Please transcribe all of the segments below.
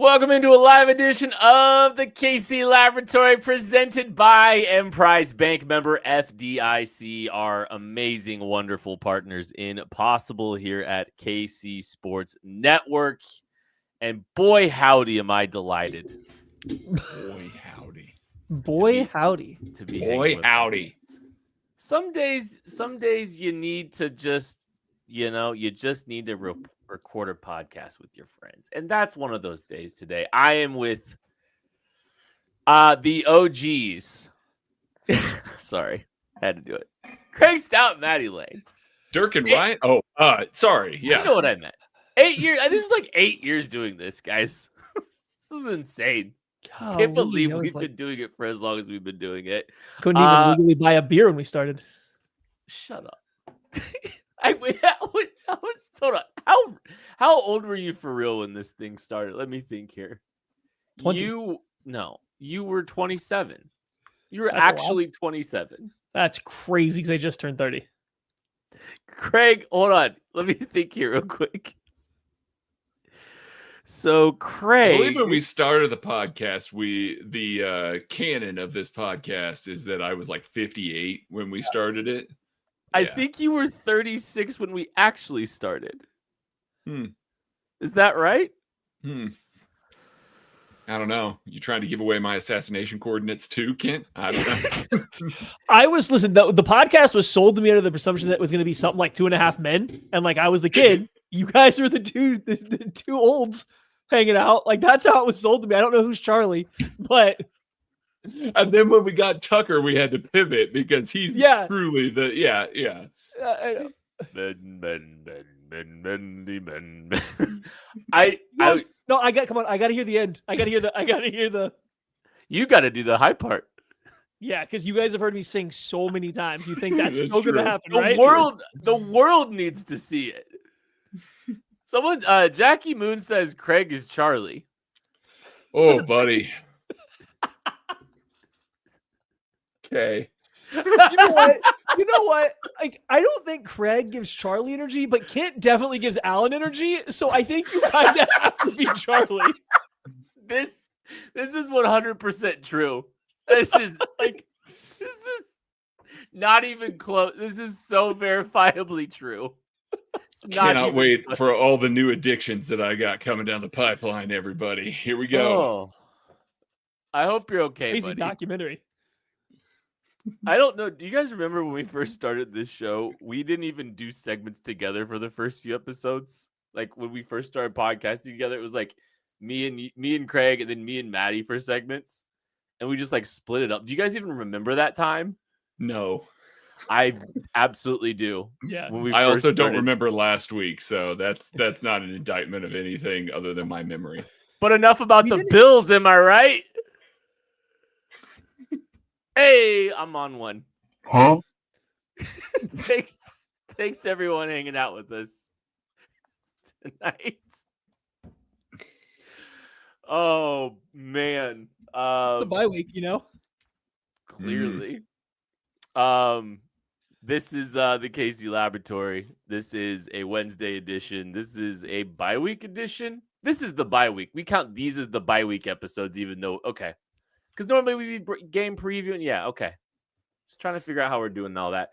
Welcome into a live edition of the KC Laboratory presented by Emprise Bank, member FDIC, our amazing, wonderful partners in Possible here at KC Sports Network. And boy, howdy, am I delighted. Boy, howdy. Boy, howdy. To be Boy, howdy. Some days you need to just, you just need to record a podcast with your friends. And that's one of those days today. I am with the OGs. Sorry, had to do it. Craig Stout, Maddie Lane. Dirk and Ryan? Sorry. Yeah. You know what I meant. 8 years. This is like 8 years doing this, guys. This is insane. Can't believe we've been doing it for as long as we've been doing it. Couldn't even legally buy a beer when we started. Shut up. Hold on. How old were you for real when this thing started? Let me think here. 20. You were 27. You were actually 27. That's crazy because I just turned 30. Craig, hold on. Let me think here real quick. So Craig, I believe when we started the podcast, the canon of this podcast is that I was like 58 when we started it. I think you were 36 when we actually started. Hmm. Is that right? I don't know. You trying to give away my assassination coordinates too, Kent? I don't know. The podcast was sold to me under the presumption that it was going to be something like 2.5 Men. And like, I was the kid. You guys were the two olds hanging out. Like, that's how it was sold to me. I don't know who's Charlie, but. And then when we got Tucker, we had to pivot because he's truly the I know. Come on. I got to hear the end. I got to hear the. You got to do the high part. Yeah, because you guys have heard me sing so many times. You think that's still true. going to happen, The right? world needs to see it. Someone, Jackie Moon says Craig is Charlie. Oh, buddy. Okay. You know what? Like, I don't think Craig gives Charlie energy, but Kent definitely gives Alan energy. So I think you kind of have to be Charlie. This is 100% true. This is not even close. This is so verifiably true. Cannot wait for all the new addictions that I got coming down the pipeline, everybody. Here we go. Oh. I hope you're okay, Crazy buddy. documentary. I don't know. Do you guys remember when we first started this show? We didn't even do segments together for the first few episodes. Like when we first started podcasting together, it was like me and Craig, and then me and Maddie for segments, and we just like split it up. Do you guys even remember that time? No, I absolutely do. Yeah. I also don't remember last week, so that's not an indictment of anything other than my memory. But enough about the Bills, am I right? Hey, I'm on one. Huh? Thanks everyone hanging out with us tonight. Oh man. It's a bye week, you know? Clearly. This is the KC Laboratory. This is a Wednesday edition. This is a bye week edition. This is the bye week. We count these as the bye week episodes, even though because normally we be game previewing. Yeah, okay. Just trying to figure out how we're doing all that.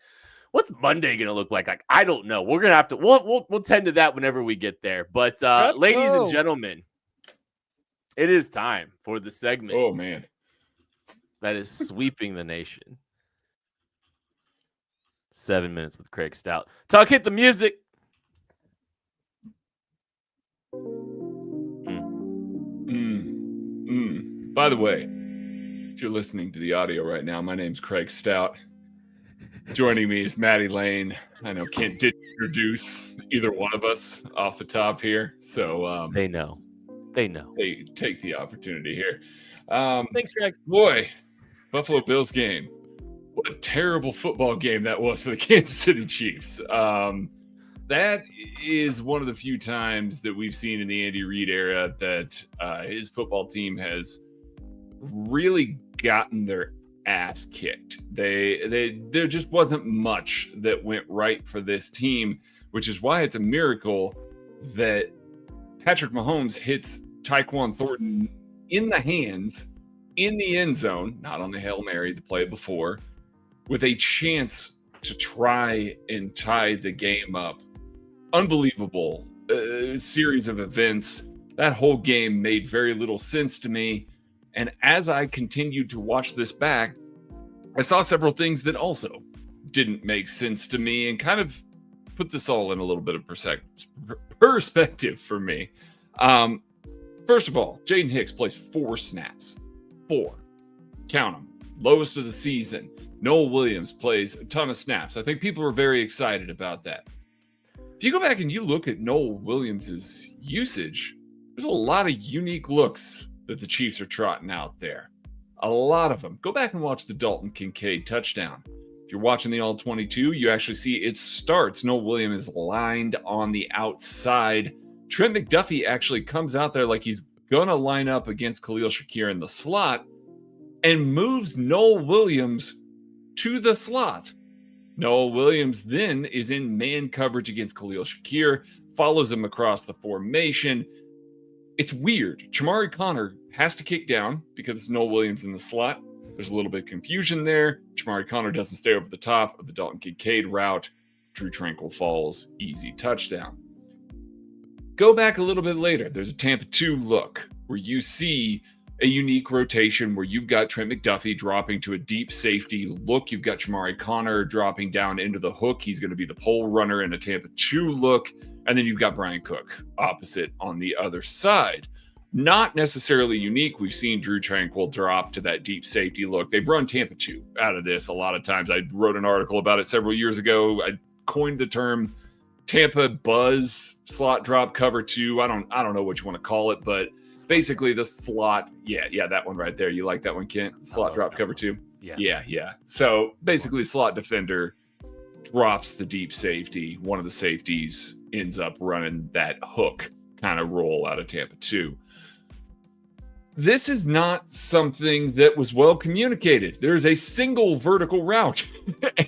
What's Monday gonna look like? I don't know. We're gonna have to. We'll tend to that whenever we get there. But ladies and gentlemen, it is time for the segment. Oh man, that is sweeping the nation. 7 minutes with Craig Stout. Tuck, hit the music. By the way, if you're listening to the audio right now, my name's Craig Stout. Joining me is Maddie Lane. I know Kent didn't introduce either one of us off the top here, so they know. They take the opportunity here. Thanks, Craig. Boy, Buffalo Bills game. What a terrible football game that was for the Kansas City Chiefs. That is one of the few times that we've seen in the Andy Reid era that his football team has really gotten their ass kicked. There just wasn't much that went right for this team, which is why it's a miracle that Patrick Mahomes hits Tyquan Thornton in the hands, in the end zone, not on the Hail Mary, the play before, with a chance to try and tie the game up. Unbelievable series of events. That whole game made very little sense to me. And as I continued to watch this back, I saw several things that also didn't make sense to me and kind of put this all in a little bit of perspective for me. First of all, Jaden Hicks plays 4 snaps. 4. Count them. Lowest of the season. Noel Williams plays a ton of snaps. I think people are very excited about that. If you go back and you look at Noel Williams's usage, there's a lot of unique looks that the Chiefs are trotting out there. A lot of them. Go back and watch the Dalton Kincaid touchdown. If you're watching the All-22, you actually see it starts. Noel Williams is lined on the outside. Trent McDuffie actually comes out there like he's going to line up against Khalil Shakir in the slot and moves Noel Williams to the slot. Noel Williams then is in man coverage against Khalil Shakir, follows him across the formation. It's weird. Chamari Connor has to kick down because it's Noel Williams in the slot. There's a little bit of confusion there. Chamari Connor doesn't stay over the top of the Dalton Kincaid route. Drew Tranquill falls, easy touchdown. Go back a little bit later. There's a Tampa 2 look where you see a unique rotation where you've got Trent McDuffie dropping to a deep safety look. You've got Chamari Connor dropping down into the hook. He's going to be the pole runner in a Tampa 2 look. And then you've got Brian Cook opposite on the other side. Not necessarily unique. We've seen Drew Tranquill drop to that deep safety look. They've run Tampa 2 out of this a lot of times. I wrote an article about it several years ago. I coined the term Tampa Buzz slot drop cover 2. I don't know what you want to call it, but basically the slot. Yeah, that one right there. You like that one, Kent? Slot drop cover 2? Yeah. So basically slot defender drops the deep safety. One of the safeties ends up running that hook kind of roll out of Tampa 2. This is not something that was well communicated. There's a single vertical route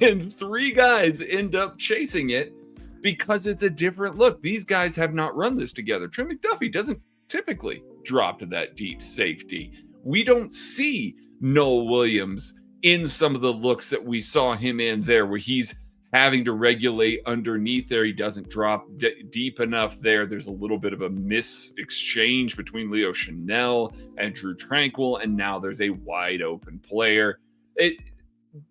and 3 guys end up chasing it because it's a different look. These guys have not run this together. Trent McDuffie doesn't typically drop to that deep safety. We don't see Noel Williams in some of the looks that we saw him in there where he's having to regulate underneath there. He doesn't drop deep enough there. There's a little bit of a exchange between Leo Chanel and Drew Tranquill, and now there's a wide open player.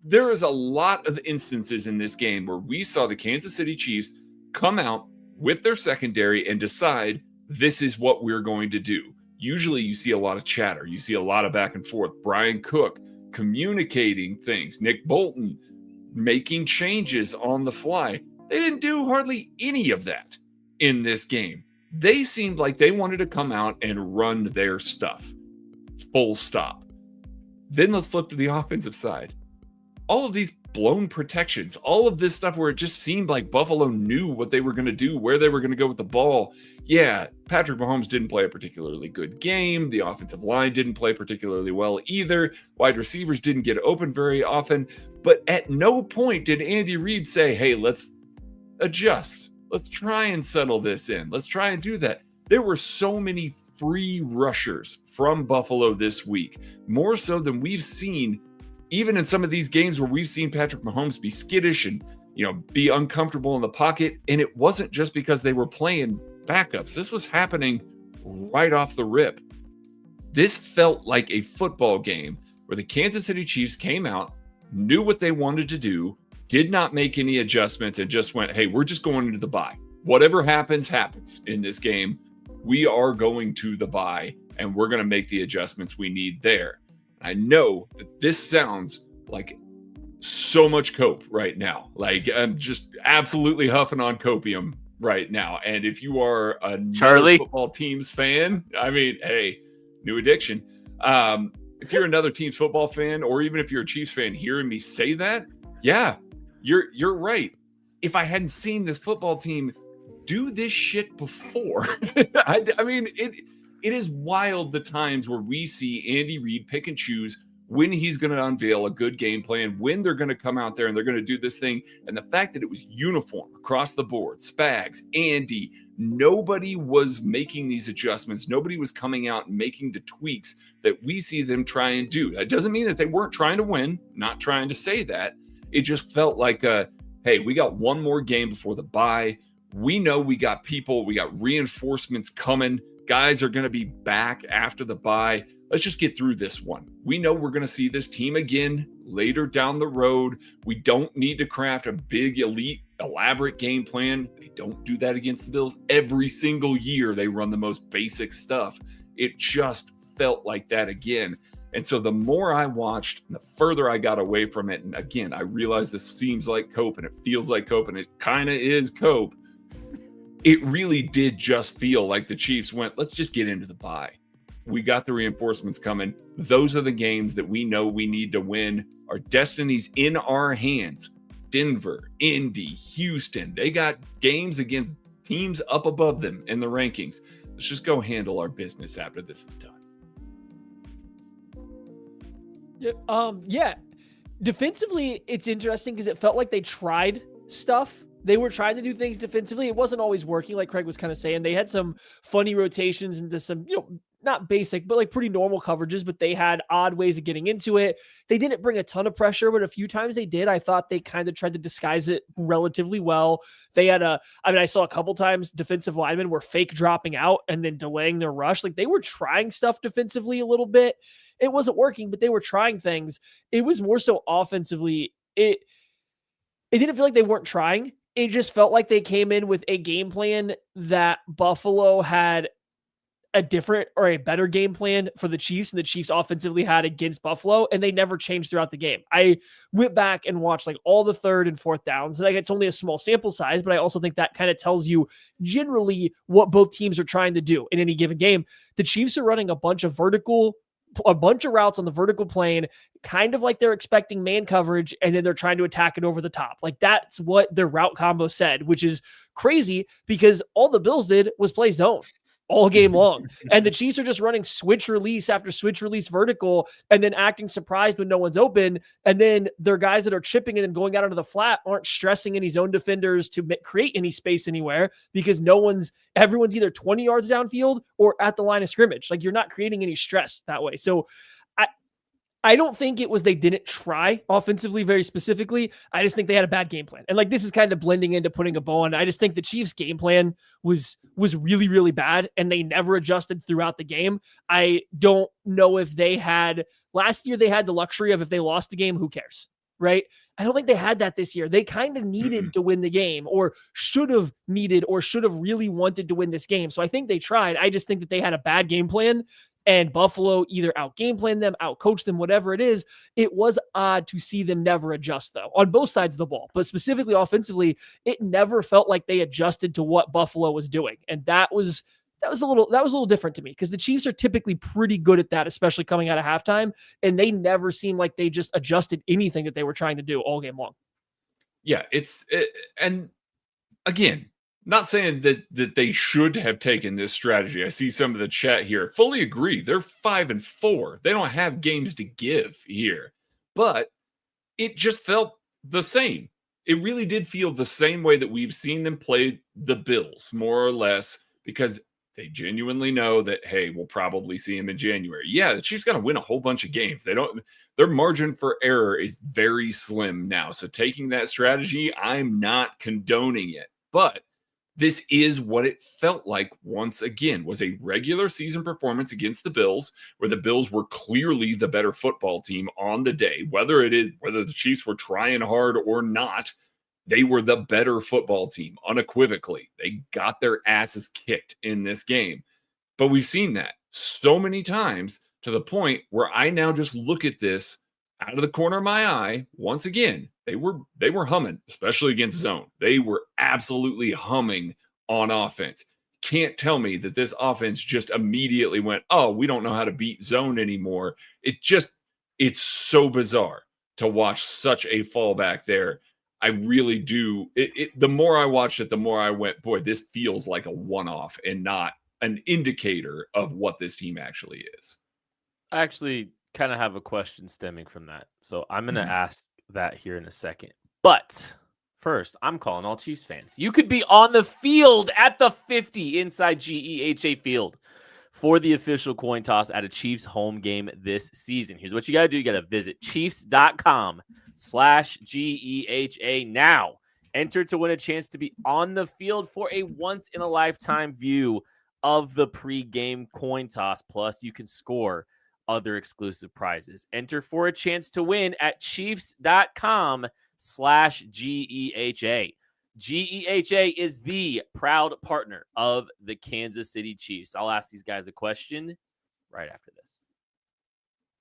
There is a lot of instances in this game where we saw the Kansas City Chiefs come out with their secondary and decide this is what we're going to do. Usually you see a lot of chatter. You see a lot of back and forth. Brian Cook communicating things. Nick Bolton making changes on the fly. They didn't do hardly any of that in this game. They seemed like they wanted to come out and run their stuff. Full stop. Then let's flip to the offensive side. All of these blown protections, all of this stuff where it just seemed like Buffalo knew what they were going to do, where they were going to go with the ball. Yeah, Patrick Mahomes didn't play a particularly good game. The offensive line didn't play particularly well either. Wide receivers didn't get open very often. But at no point did Andy Reid say, hey, let's adjust. Let's try and settle this in. Let's try and do that. There were so many free rushers from Buffalo this week, more so than we've seen even in some of these games where we've seen Patrick Mahomes be skittish and, be uncomfortable in the pocket. And it wasn't just because they were playing backups. This was happening right off the rip. This felt like a football game where the Kansas City Chiefs came out, knew what they wanted to do, did not make any adjustments, and just went, hey, we're just going into the bye. Whatever happens, happens in this game. We are going to the bye, and we're going to make the adjustments we need there. I know that this sounds like so much cope right now. Like I'm just absolutely huffing on copium right now. And if you are a Charlie football team's fan, I mean, hey, new addiction. If you're another team's football fan, or even if you're a Chiefs fan hearing me say that, yeah, you're right. If I hadn't seen this football team do this shit before, I mean, it is wild the times where we see Andy Reid pick and choose when he's going to unveil a good game plan, when they're going to come out there and they're going to do this thing. And the fact that it was uniform across the board, Spags, Andy, nobody was making these adjustments. Nobody was coming out and making the tweaks that we see them try and do. That doesn't mean that they weren't trying to win, not trying to say that. It just felt like, hey, we got one more game before the bye. We know we got people, we got reinforcements coming. Guys are going to be back after the bye. Let's just get through this one. We know we're going to see this team again later down the road. We don't need to craft a big, elite, elaborate game plan. They don't do that against the Bills. Every single year, they run the most basic stuff. It just felt like that again. And so the more I watched, the further I got away from it. And again, I realized this seems like Cope and it feels like Cope and it kind of is Cope. It really did just feel like the Chiefs went, let's just get into the bye. We got the reinforcements coming. Those are the games that we know we need to win. Our destiny's in our hands. Denver, Indy, Houston, they got games against teams up above them in the rankings. Let's just go handle our business after this is done. Yeah. Defensively, it's interesting because it felt like they tried stuff. They were trying to do things defensively. It wasn't always working, like Craig was kind of saying. They had some funny rotations into some, not basic, but like pretty normal coverages, but they had odd ways of getting into it. They didn't bring a ton of pressure, but a few times they did. I thought they kind of tried to disguise it relatively well. They had I saw a couple times defensive linemen were fake dropping out and then delaying their rush. Like they were trying stuff defensively a little bit. It wasn't working, but they were trying things. It was more so offensively. It didn't feel like they weren't trying. It just felt like they came in with a game plan that Buffalo had a different or a better game plan for the Chiefs, and the Chiefs offensively had against Buffalo, and they never changed throughout the game. I went back and watched like all the third and fourth downs, and like it's only a small sample size, but I also think that kind of tells you generally what both teams are trying to do in any given game. The Chiefs are running a bunch of routes on the vertical plane, kind of like they're expecting man coverage, and then they're trying to attack it over the top. Like that's what their route combo said, which is crazy because all the Bills did was play zone all game long. And the Chiefs are just running switch release after switch release vertical and then acting surprised when no one's open. And then their guys that are chipping and then going out onto the flat aren't stressing any zone defenders to create any space anywhere because everyone's either 20 yards downfield or at the line of scrimmage. Like you're not creating any stress that way. So I don't think it was they didn't try offensively very specifically. I just think they had a bad game plan. And like this is kind of blending into putting a bow on. I just think the Chiefs' game plan was really, really bad, and they never adjusted throughout the game. I don't know if last year they had the luxury of if they lost the game, who cares, right? I don't think they had that this year. They kind of needed to win the game or should have really wanted to win this game. So I think they tried. I just think that they had a bad game plan. And Buffalo either out-game plan them, out-coach them, whatever it is. It was odd to see them never adjust, though, on both sides of the ball. But specifically offensively, it never felt like they adjusted to what Buffalo was doing. And that was a little different to me because the Chiefs are typically pretty good at that, especially coming out of halftime. And they never seemed like they just adjusted anything that they were trying to do all game long. Yeah, and again, not saying that they should have taken this strategy. I see some of the chat here. Fully agree. They're 5-4. They don't have games to give here. But it just felt the same. It really did feel the same way that we've seen them play the Bills, more or less, because they genuinely know that, hey, we'll probably see them in January. Yeah, the Chiefs got to win a whole bunch of games. Their margin for error is very slim now. So taking that strategy, I'm not condoning it. But this is what it felt like once again, was a regular season performance against the Bills, where the Bills were clearly the better football team on the day. Whether the Chiefs were trying hard or not, they were the better football team, unequivocally. They got their asses kicked in this game. But we've seen that so many times to the point where I now just look at this out of the corner of my eye. Once again, they were humming, especially against zone. They were absolutely humming on offense. Can't tell me that this offense just immediately went, oh, we don't know how to beat zone anymore. It's so bizarre to watch such a fallback there. I really do. The more I watched it, the more I went, boy, this feels like a one-off and not an indicator of what this team actually is. I actually kind of have a question stemming from that. So I'm going to ask that here in a second. But first, I'm calling all Chiefs fans. You could be on the field at the 50 inside GEHA Field for the official coin toss at a Chiefs home game this season. Here's what you got to do. You got to visit chiefs.com/GEHA now. Enter to win a chance to be on the field for a once-in-a-lifetime view of the pre-game coin toss. Plus, you can score other exclusive prizes. Enter for a chance to win at chiefs.com/GEHA. GEHA is the proud partner of the Kansas City Chiefs. I'll ask these guys a question right after this.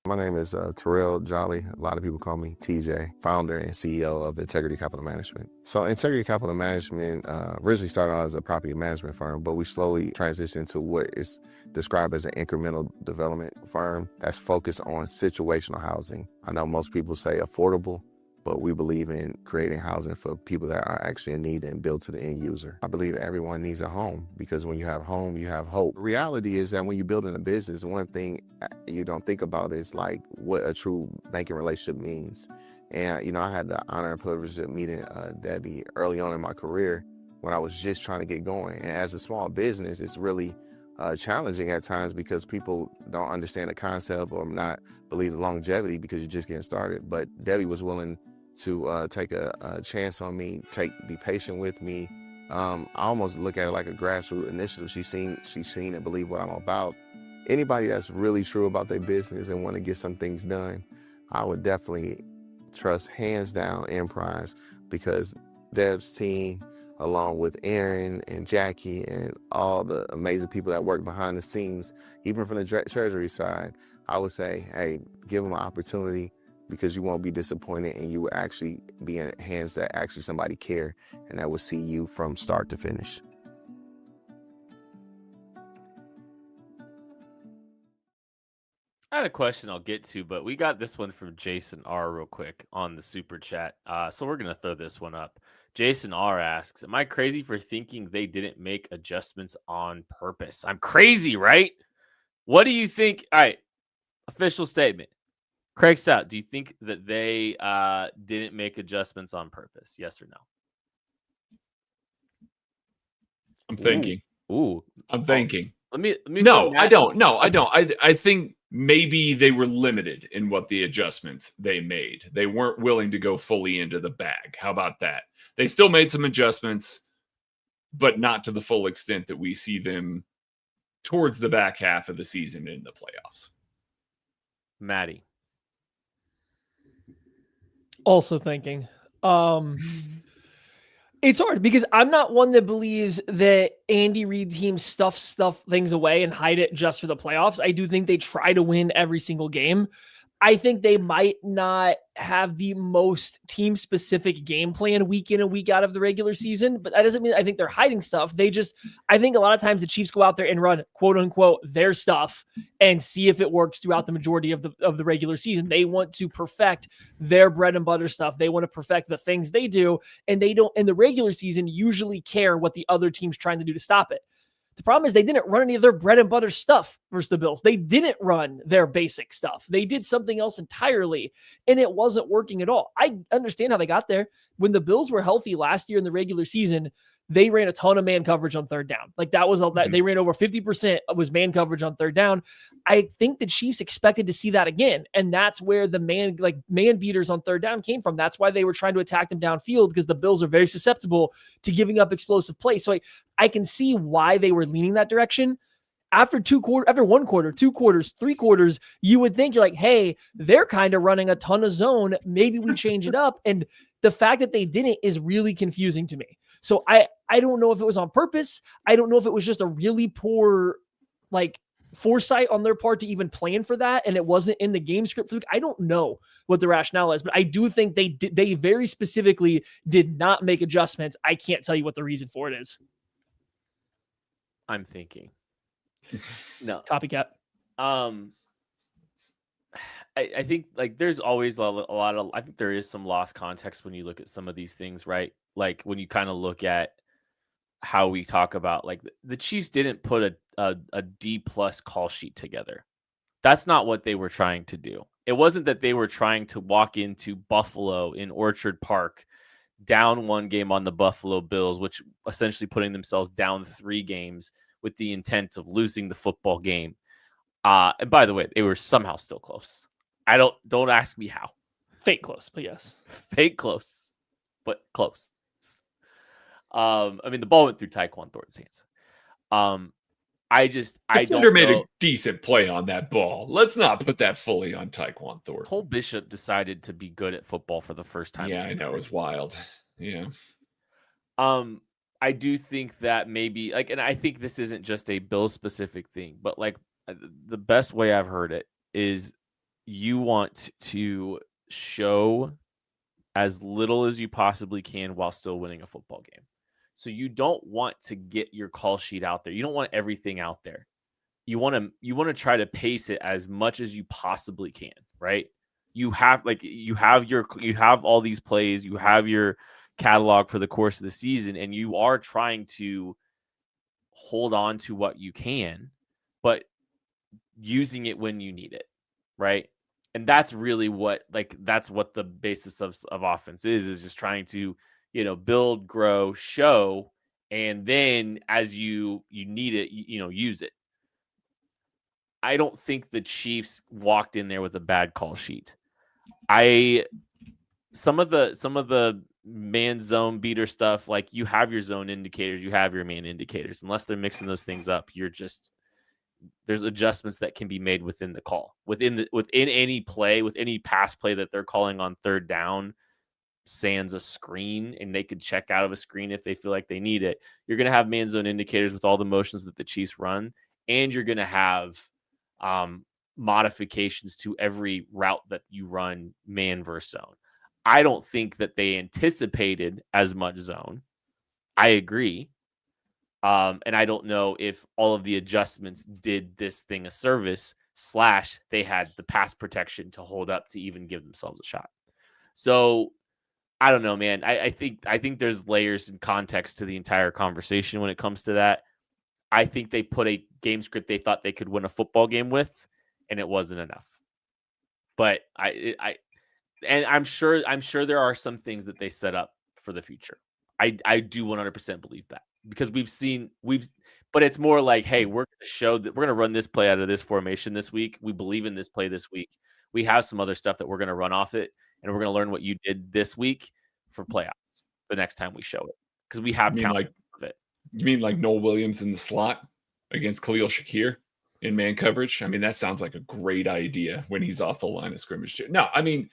My name is Terrell Jolly. A lot of people call me TJ, founder and CEO of Integrity Capital Management. So Integrity Capital Management originally started out as a property management firm, but we slowly transitioned to what is described as an incremental development firm that's focused on situational housing. I know most people say affordable, but we believe in creating housing for people that are actually in need and built to the end user. I believe everyone needs a home because when you have home, you have hope. The reality is that when you're building a business, one thing you don't think about is like what a true banking relationship means. And, I had the honor and privilege of meeting Debbie early on in my career when I was just trying to get going. And as a small business, it's really challenging at times because people don't understand the concept or not believe the longevity because you're just getting started. But Debbie was willing to take a chance on me, be patient with me. I almost look at it like a grassroots initiative. She's seen and believe what I'm about. Anybody that's really true about their business and want to get some things done, I would definitely trust hands down Emprise because Deb's team, along with Aaron and Jackie and all the amazing people that work behind the scenes, even from the treasury side, I would say, hey, give them an opportunity because you won't be disappointed and you will actually be in hands that actually somebody care and that will see you from start to finish. I had a question I'll get to, but we got this one from Jason R real quick on the super chat. So we're going to throw this one up. Jason R asks, am I crazy for thinking they didn't make adjustments on purpose? I'm crazy, right? What do you think? All right. Official statement. Craig Stout, do you think that they didn't make adjustments on purpose? Yes or no? I'm thinking. Ooh. I'm thinking. Let me No, I don't. No, I don't. I think maybe they were limited in what the adjustments they made. They weren't willing to go fully into the bag. How about that? They still made some adjustments, but not to the full extent that we see them towards the back half of the season in the playoffs. Maddie. Also thinking. It's hard because I'm not one that believes that Andy Reid teams stuff things away and hide it just for the playoffs. I do think they try to win every single game. I think they might not have the most team-specific game plan week in and week out of the regular season, but that doesn't mean I think they're hiding stuff. I think a lot of times the Chiefs go out there and run quote-unquote their stuff and see if it works throughout the majority of the regular season. They want to perfect their bread and butter stuff. They want to perfect the things they do, and they don't in the regular season usually care what the other team's trying to do to stop it. The problem is they didn't run any of their bread and butter stuff versus the Bills. They didn't run their basic stuff. They did something else entirely, and it wasn't working at all. I understand how they got there. When the Bills were healthy last year in the regular season, they ran a ton of man coverage on third down. Like that was all that they ran over 50% was man coverage on third down. I think the Chiefs expected to see that again. And that's where the man beaters on third down came from. That's why they were trying to attack them downfield because the Bills are very susceptible to giving up explosive plays. So I can see why they were leaning that direction. After one quarter, 2 quarters, 3 quarters, you would think you're like, hey, they're kind of running a ton of zone. Maybe we change it up. And the fact that they didn't is really confusing to me. So I don't know if it was on purpose. I don't know if it was just a really poor foresight on their part to even plan for that, and it wasn't in the game script. I don't know what the rationale is, but I do think they very specifically did not make adjustments. I can't tell you what the reason for it is. I'm thinking. No. Copycat. I think there's always a lot of, I think there is some lost context when you look at some of these things, right? Like when you kind of look at how we talk about the Chiefs didn't put a D+ call sheet together. That's not what they were trying to do. It wasn't that they were trying to walk into Buffalo in Orchard Park, down 1 game on the Buffalo Bills, which essentially putting themselves down 3 games with the intent of losing the football game. And by the way, they were somehow still close. Don't ask me how. Fake close, but yes. Fake close, but close. I mean, the ball went through Tyquan Thornton's hands. I Defender don't made know. a decent play on that ball. Let's not put that fully on Tyquan Thornton. Cole Bishop decided to be good at football for the first time. Yeah, I know, it was wild. Yeah. I do think that maybe and I think this isn't just a Bill specific thing, but the best way I've heard it is you want to show as little as you possibly can while still winning a football game. So you don't want to get your call sheet out there. You don't want everything out there. You want to try to pace it as much as you possibly can, right? You have all these plays, you have your catalog for the course of the season, and you are trying to hold on to what you can, but using it when you need it, right? And that's really what that's what the basis of offense is just trying to build, grow, show, and then as you need it, use it. I don't think the Chiefs walked in there with a bad call sheet. Some of the man zone beater stuff, like you have your zone indicators, you have your man indicators. Unless they're mixing those things up, there's adjustments that can be made within the call, within any play, with any pass play that they're calling on third down, sans a screen, and they could check out of a screen if they feel like they need it. You're going to have man zone indicators with all the motions that the Chiefs run, and you're going to have modifications to every route that you run man versus zone. I don't think that they anticipated as much zone. I agree. And I don't know if all of the adjustments did this thing a service / they had the pass protection to hold up to even give themselves a shot. So I don't know, man. I think there's layers and context to the entire conversation when it comes to that. I think they put a game script they thought they could win a football game with, and it wasn't enough. But I'm sure there are some things that they set up for the future. I do 100% believe that, because but it's more like, hey, we're going to show that we're going to run this play out of this formation this week. We believe in this play this week. We have some other stuff that we're going to run off it, and we're going to learn what you did this week for playoffs the next time we show it, because we have talent of it. You mean like Noel Williams in the slot against Khalil Shakir in man coverage? I mean, that sounds like a great idea when he's off the line of scrimmage too. No, I mean,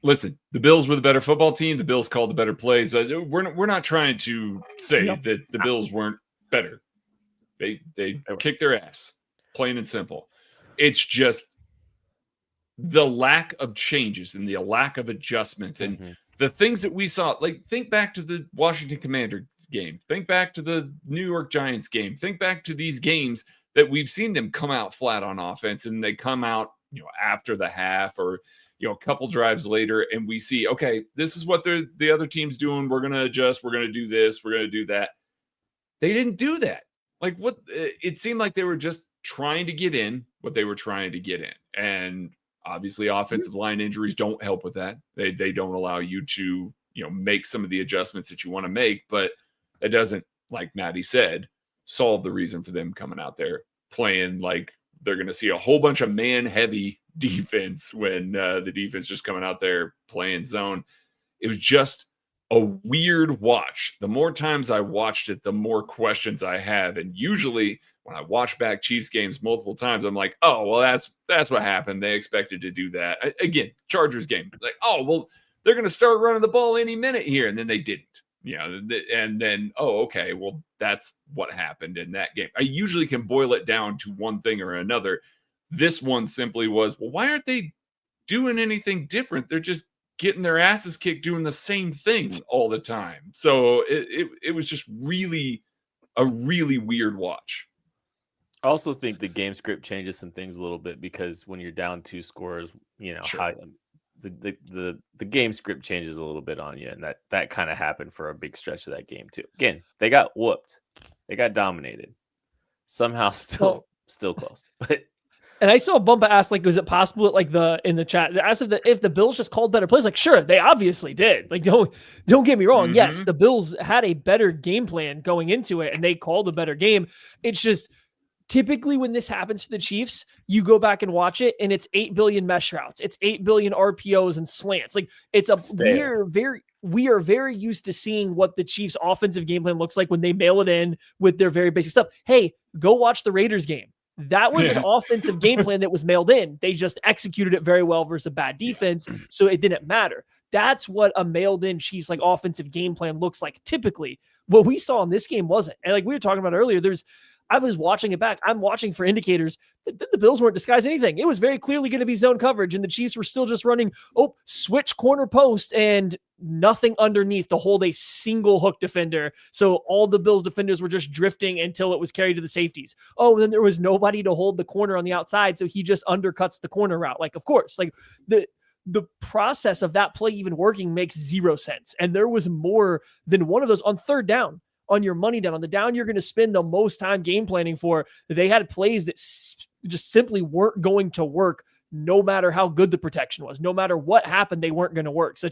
listen, the Bills were the better football team. The Bills called the better plays. We're not trying to say that the Bills weren't better. They kicked their ass, plain and simple. It's just the lack of changes and the lack of adjustment and the things that we saw. Like, think back to the Washington Commanders game. Think back to the New York Giants game. Think back to these games that we've seen them come out flat on offense, and they come out, after the half or a couple drives later, and we see, okay, this is what the other team's doing. We're going to adjust. We're going to do this. We're going to do that. They didn't do that. Like, what? It seemed like they were just trying to get in what they were trying to get in. And obviously offensive line injuries don't help with that. They don't allow you to, make some of the adjustments that you want to make, but it doesn't, like Maddie said, solve the reason for them coming out there playing like they're going to see a whole bunch of man-heavy defense when the defense just coming out there playing zone. It was just a weird watch. The more times I watched it, the more questions I have. And usually when I watch back Chiefs games multiple times, I'm like, oh, well, that's what happened. They expected to do that. Again, Chargers game. Like, oh, well, they're going to start running the ball any minute here. And then they didn't. And then, oh, okay, well, that's what happened in that game. I usually can boil it down to one thing or another. This one simply was, well, why aren't they doing anything different? They're just getting their asses kicked doing the same thing all the time. So it was just really a really weird watch. I also think the game script changes some things a little bit, because when you're down 2 scores, Sure. the game script changes a little bit on you, and that kind of happened for a big stretch of that game too. Again, they got whooped, they got dominated, somehow still close, but And I saw Bumpa ask, like, was it possible that, like, in the chat, they asked if the Bills just called better plays? Like, sure, they obviously did. Like, don't get me wrong. Yes, the Bills had a better game plan going into it, and they called a better game. It's just typically when this happens to the Chiefs, you go back and watch it, and it's 8 billion mesh routes, it's 8 billion RPOs and slants. Like, it's we are very used to seeing what the Chiefs' offensive game plan looks like when they mail it in with their very basic stuff. Hey, go watch the Raiders game. That was an offensive game plan that was mailed in. They just executed it very well versus a bad defense, so it didn't matter. That's what a mailed-in Chiefs like offensive game plan looks like typically. What we saw in this game wasn't. And like we were talking about earlier, I was watching it back. I'm watching for indicators that the Bills weren't disguising anything. It was very clearly going to be zone coverage, and the Chiefs were still just running, switch corner post and nothing underneath to hold a single hook defender. So all the Bills defenders were just drifting until it was carried to the safeties. Then there was nobody to hold the corner on the outside, so he just undercuts the corner route. Like, of course, like the process of that play even working makes zero sense. And there was more than one of those on third down. On your money down, on the down you're going to spend the most time game planning for, they had plays that just simply weren't going to work no matter how good the protection was. No matter what happened, they weren't going to work. So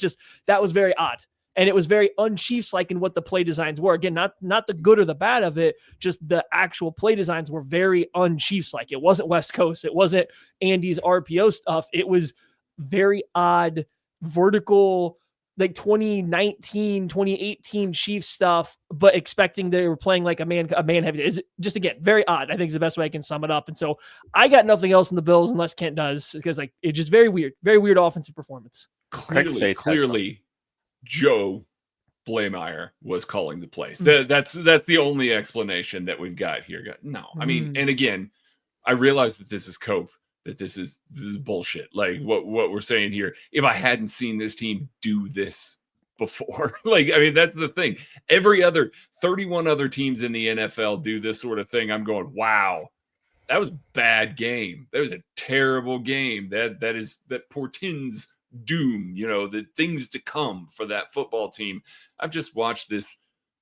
that was very odd. And it was very un-Chiefs-like in what the play designs were. Again, not the good or the bad of it, just the actual play designs were very un-Chiefs-like. It wasn't West Coast. It wasn't Andy's RPO stuff. It was very odd, vertical, like 2019, 2018 Chiefs stuff, but expecting they were playing like a man heavy. Is just, again, very odd, I think is the best way I can sum it up. And so I got nothing else in the Bills unless Kent does, because like it's just very weird offensive performance. Clearly Joe Blameyer was calling the plays. That's the only explanation that we've got here. No, I mean, and again, I realize that this is Cope, that this is bullshit. Like what we're saying here. If I hadn't seen this team do this before, like, I mean, that's the thing. 31 other teams in the NFL do this sort of thing. I'm going, wow, that was a bad game. That was a terrible game. That portends doom, the things to come for that football team. I've just watched this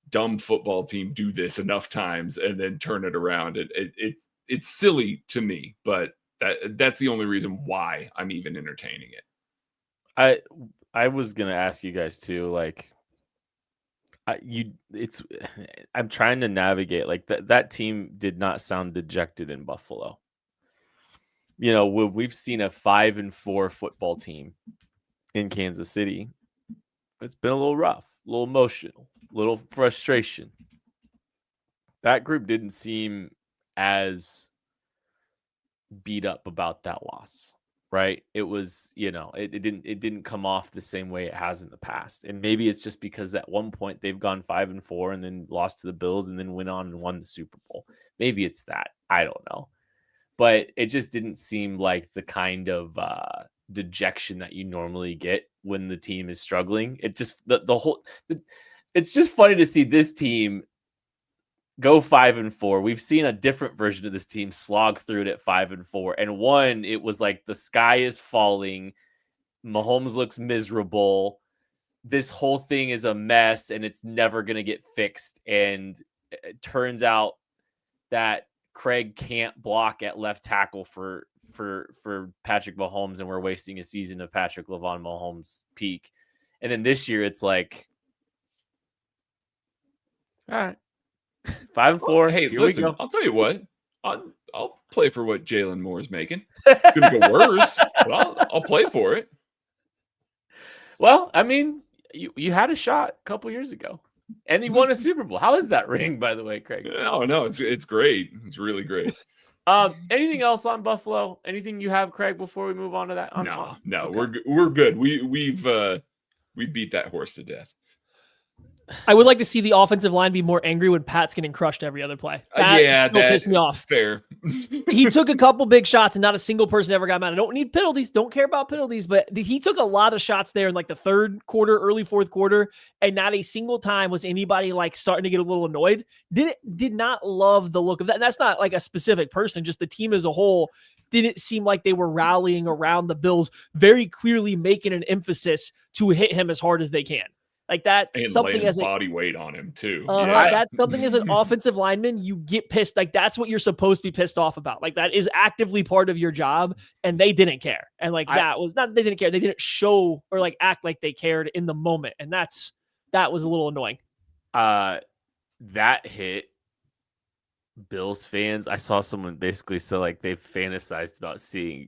dumb football team do this enough times and then turn it around. It's silly to me, but that's the only reason why I'm even entertaining it. I was gonna ask you guys too, like, I'm trying to navigate, like, that team did not sound dejected in Buffalo. We've seen a 5-4 football team in Kansas City. It's been a little rough, a little emotional, a little frustration. That group didn't seem as beat up about that loss, right? It was, it didn't come off the same way it has in the past. And maybe it's just because at one point they've gone 5-4 and then lost to the Bills and then went on and won the Super Bowl. Maybe it's that. I don't know. But it just didn't seem like the kind of dejection that you normally get when the team is struggling. It just it's just funny to see this team go 5-4. We've seen a different version of this team slog through it at 5-4. And one, it was like the sky is falling. Mahomes looks miserable. This whole thing is a mess and it's never going to get fixed. And it turns out that Craig can't block at left tackle for Patrick Mahomes, and we're wasting a season of Patrick LeVon Mahomes' peak. And then this year it's like, all right, 5-4. Hey, here listen, we go. I'll tell you what. I'll play for what Jalen Moore's making. It's gonna go worse, but I'll play for it. Well, I mean, you had a shot a couple years ago, and you won a Super Bowl. How is that ring, by the way, Craig? No, it's great. It's really great. Anything else on Buffalo? Anything you have, Craig, before we move on to that? No, okay. We're good. We beat that horse to death. I would like to see the offensive line be more angry when Pat's getting crushed every other play. That pissed me off. Fair. He took a couple big shots and not a single person ever got mad. I don't need penalties. Don't care about penalties. But he took a lot of shots there in like the third quarter, early fourth quarter, and not a single time was anybody like starting to get a little annoyed. Did not love the look of that. And that's not like a specific person, just the team as a whole. Didn't seem like they were rallying around the Bills, very clearly making an emphasis to hit him as hard as they can. Like that's And something laying as a body weight on him too. that's something as an offensive lineman, you get pissed. Like that's what you're supposed to be pissed off about. Like that is actively part of your job, and they didn't care. And like that was not they didn't care. They didn't show or like act like they cared in the moment, and that was a little annoying. That hit Bills fans. I saw someone basically say like they fantasized about seeing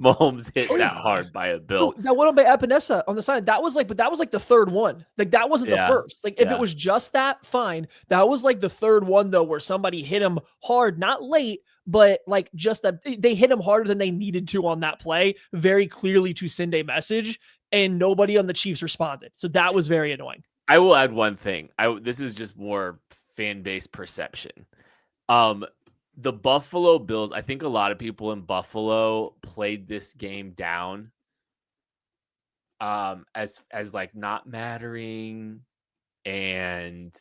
Mahomes hit that hard by a Bill. That one by Epinesa on the side. That was like the third one. Like that wasn't the first. Like if it was just that, fine. That was like the third one though, where somebody hit him hard, not late, but like they hit him harder than they needed to on that play, very clearly to send a message, and nobody on the Chiefs responded. So that was very annoying. I will add one thing. This is just more fan base perception. The Buffalo Bills, I think a lot of people in Buffalo played this game down as like not mattering. And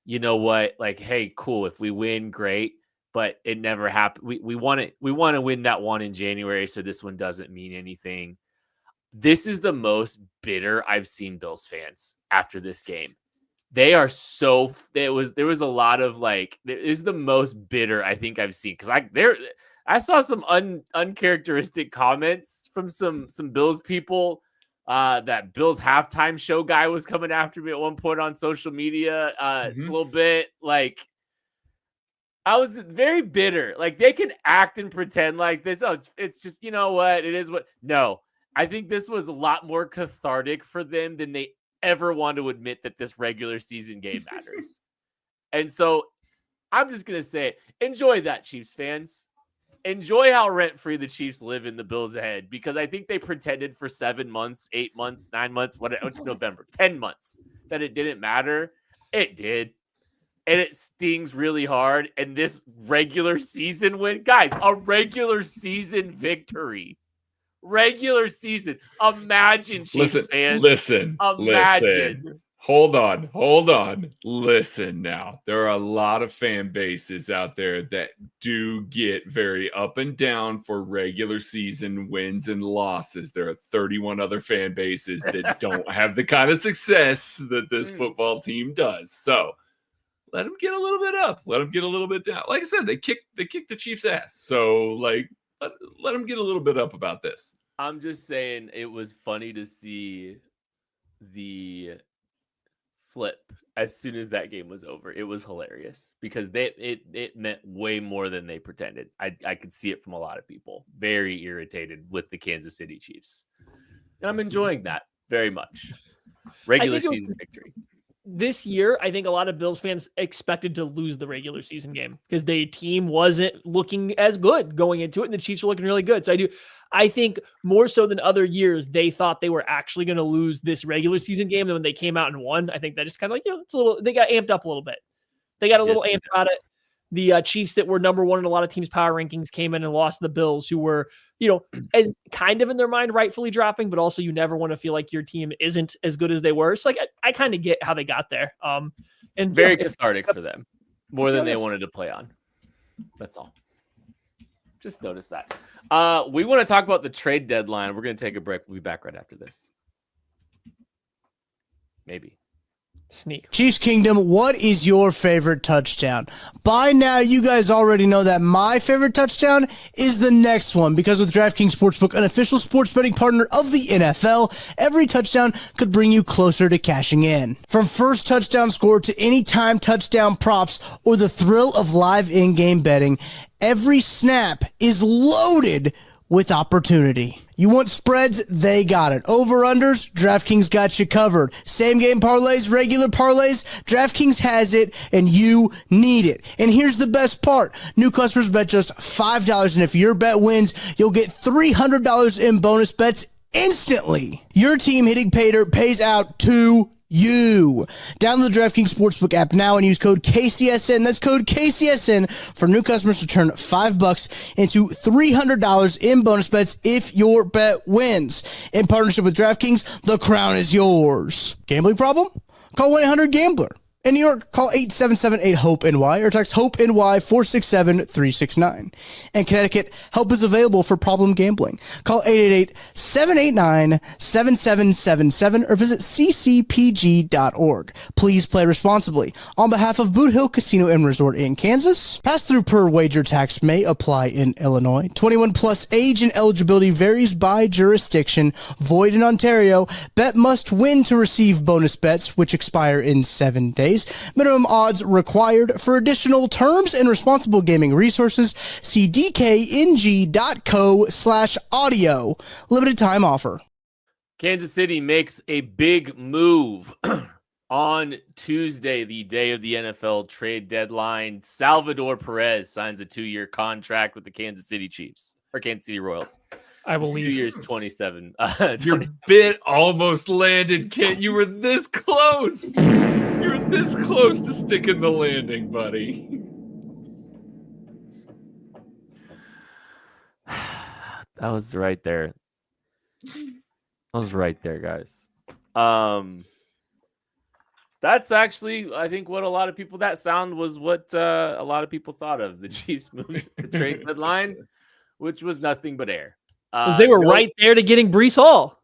you know what? Like, hey, cool. If we win, great. But it never happened. We want to win that one in January, so this one doesn't mean anything. This is the most bitter I've seen Bills fans after this game. They are so there was a lot of like it is the most bitter I think I've seen, because I saw some uncharacteristic comments from some Bills people. That Bills halftime show guy was coming after me at one point on social media a little bit. Like I was very bitter. Like they can act and pretend like this. Oh, it's just, you know what? It is what. No, I think this was a lot more cathartic for them than they ever want to admit that this regular season game matters. And so I'm just going to say, enjoy that, Chiefs fans. Enjoy how rent-free the Chiefs live in the Bills' head, because I think they pretended for 7 months, 8 months, 9 months, it's November, 10 months, that it didn't matter. It did. And it stings really hard. And this regular season win, guys, a regular season victory. Regular season. Imagine, Chiefs fans. Listen. Imagine. Hold on. Listen now. There are a lot of fan bases out there that do get very up and down for regular season wins and losses. There are 31 other fan bases that don't have the kind of success that this football team does. So let them get a little bit up. Let them get a little bit down. Like I said, they kicked the Chiefs' ass. So like, let them get a little bit up about this. I'm just saying it was funny to see the flip as soon as that game was over. It was hilarious because it meant way more than they pretended. I could see it from a lot of people. Very irritated with the Kansas City Chiefs. And I'm enjoying that very much. Regular season victory. This year, I think a lot of Bills fans expected to lose the regular season game because the team wasn't looking as good going into it, and the Chiefs were looking really good. So I think more so than other years, they thought they were actually going to lose this regular season game. And when they came out and won, I think that just kind of like, it's a little, they got amped up a little bit. They got a little amped about it. The Chiefs that were number one in a lot of teams' power rankings came in and lost the Bills, who were, and kind of in their mind rightfully dropping, but also you never want to feel like your team isn't as good as they were. So like I kind of get how they got there. And very cathartic for them, more than they wanted to play on. That's all. Just notice that. We want to talk about the trade deadline. We're going to take a break. We'll be back right after this. Maybe. Sneak. Chiefs Kingdom, what is your favorite touchdown? By now, you guys already know that my favorite touchdown is the next one, because with DraftKings Sportsbook, an official sports betting partner of the NFL, every touchdown could bring you closer to cashing in. From first touchdown score to anytime touchdown props or the thrill of live in-game betting, every snap is loaded with opportunity. You want spreads? They got it. Over-unders? DraftKings got you covered. Same-game parlays, regular parlays? DraftKings has it, and you need it. And here's the best part. New customers bet just $5, and if your bet wins, you'll get $300 in bonus bets instantly. Your team hitting pay dirt pays out to you. Download the DraftKings Sportsbook app now and use code KCSN. That's code KCSN for new customers to turn $5 into $300 in bonus bets if your bet wins. In partnership with DraftKings, the crown is yours. Gambling problem? Call 1-800-GAMBLER. In New York, call 877-8-HOPE-NY or text HOPE-NY 467-369. In Connecticut, help is available for problem gambling. Call 888-789-7777 or visit ccpg.org. Please play responsibly. On behalf of Boot Hill Casino and Resort in Kansas, pass-through per wager tax may apply in Illinois. 21 plus age and eligibility varies by jurisdiction. Void in Ontario. Bet must win to receive bonus bets, which expire in 7 days. Minimum odds required. For additional terms and responsible gaming resources, see dkng.co/audio. Limited time offer. Kansas City makes a big move on Tuesday, the day of the NFL trade deadline. Salvador Perez signs a 2-year contract with the Kansas City Chiefs or Kansas City Royals. I 2 believe. years, 27. Your bit almost landed, Kent. You were this close. You were this close to sticking the landing, buddy. That was right there. I was right there, guys. That's actually, I think, what a lot of people, that sound was what a lot of people thought of the Chiefs moves at the trade deadline, which was nothing but air. Because they were right there to getting Breece Hall.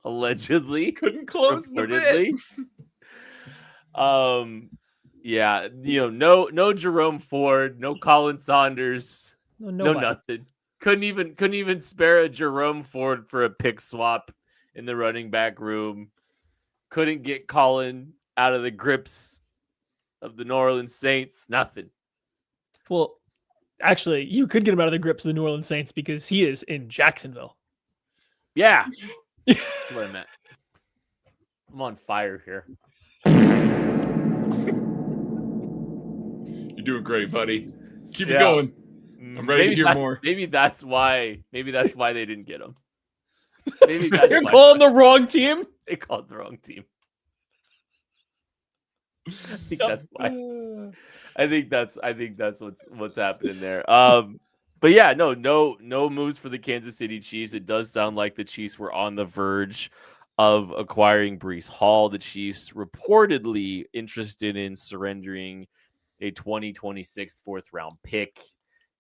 Allegedly. Couldn't close the Reportedly. Yeah, no Jerome Ford, no Colin Saunders, no nothing. Couldn't even spare a Jerome Ford for a pick swap in the running back room. Couldn't get Colin out of the grips of the New Orleans Saints. Nothing. Well, actually, you could get him out of the grips of the New Orleans Saints because he is in Jacksonville. Yeah. That's what I meant. I'm on fire here. You're doing great, buddy. Keep it going. I'm ready to hear more. Maybe that's why they didn't get him. Maybe that's You're calling the wrong team? They called the wrong team. I think that's why. I think that's what's happening there. But yeah, no moves for the Kansas City Chiefs. It does sound like the Chiefs were on the verge of acquiring Breece Hall. The Chiefs reportedly interested in surrendering a 2026 4th-round pick.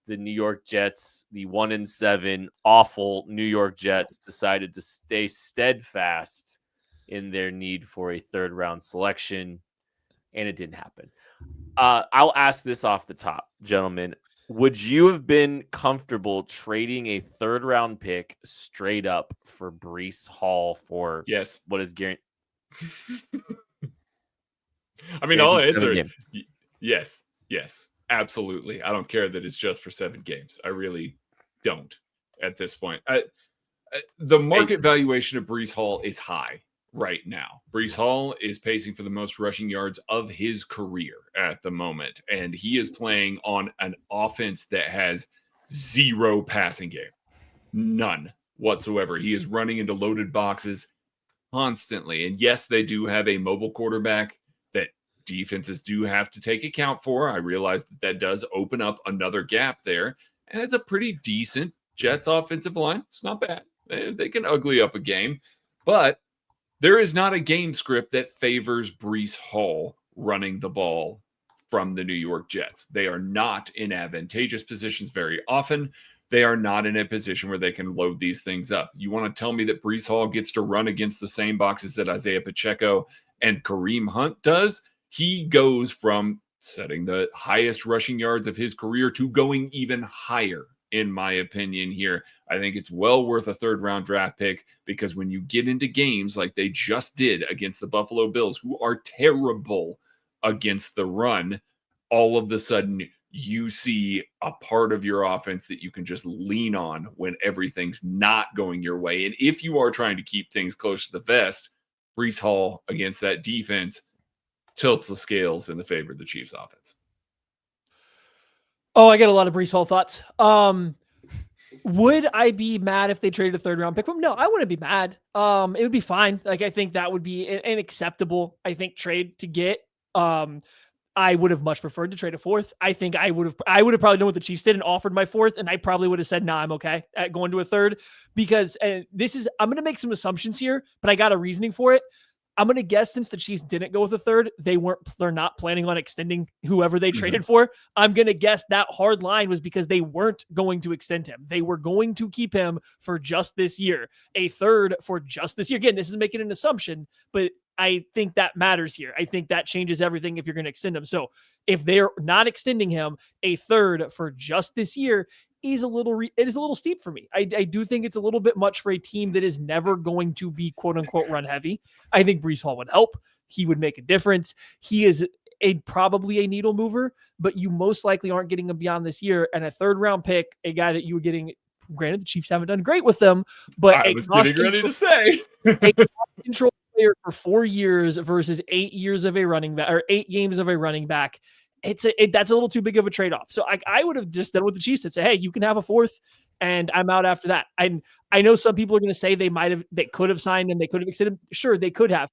The New York Jets, the 1-7 awful New York Jets, decided to stay steadfast in their need for a 3rd-round selection, and it didn't happen. I'll ask this off the top, gentlemen. Would you have been comfortable trading a 3rd-round pick straight up for Breece Hall for what is guaranteed? I mean, I'll answer it. Yes. Absolutely. I don't care that it's just for 7 games. I really don't at this point. The market valuation of Breece Hall is high right now. Breece Hall is pacing for the most rushing yards of his career at the moment, and he is playing on an offense that has 0 passing game. None whatsoever. He is running into loaded boxes constantly. And yes, they do have a mobile quarterback that defenses do have to take account for. I realize that does open up another gap there. And it's a pretty decent Jets offensive line. It's not bad. They can ugly up a game. But there is not a game script that favors Breece Hall running the ball from the New York Jets. They are not in advantageous positions very often. They are not in a position where they can load these things up. You want to tell me that Breece Hall gets to run against the same boxes that Isaiah Pacheco and Kareem Hunt does? He goes from setting the highest rushing yards of his career to going even higher, in my opinion here. I think it's well worth a 3rd-round draft pick because when you get into games like they just did against the Buffalo Bills, who are terrible against the run, all of a sudden you see a part of your offense that you can just lean on when everything's not going your way. And if you are trying to keep things close to the vest, Breece Hall against that defense tilts the scales in the favor of the Chiefs offense. Oh, I got a lot of Breece Hall thoughts. Would I be mad if they traded a 3rd-round pick? No, I wouldn't be mad. It would be fine. Like, I think that would be an acceptable, trade to get. I would have much preferred to trade a 4th. I think I would have probably known what the Chiefs did and offered my 4th, and I probably would have said, nah, I'm okay at going to a 3rd because I'm going to make some assumptions here, but I got a reasoning for it. I'm going to guess since the Chiefs didn't go with a third, they're not planning on extending whoever they traded for. I'm going to guess that hard line was because they weren't going to extend him. They were going to keep him for just this year, a third for just this year. Again, this is making an assumption, but I think that matters here. I think that changes everything if you're going to extend him. So if they're not extending him, a third for just this year is a little steep for me. I do think it's a little bit much for a team that is never going to be quote unquote run heavy. I think Breece Hall would help. He would make a difference. He is probably a needle mover, but you most likely aren't getting him beyond this year. And a third round pick, a guy that you were getting, granted the Chiefs haven't done great with them, but I was getting ready to say a control player for 4 years versus 8 years of a running back or 8 games of a running back. That's a little too big of a trade-off. So I would have just done with the Chiefs and say, hey, you can have a fourth and I'm out after that. I know some people are going to say they could have signed him. They could have extended him. Sure, they could have.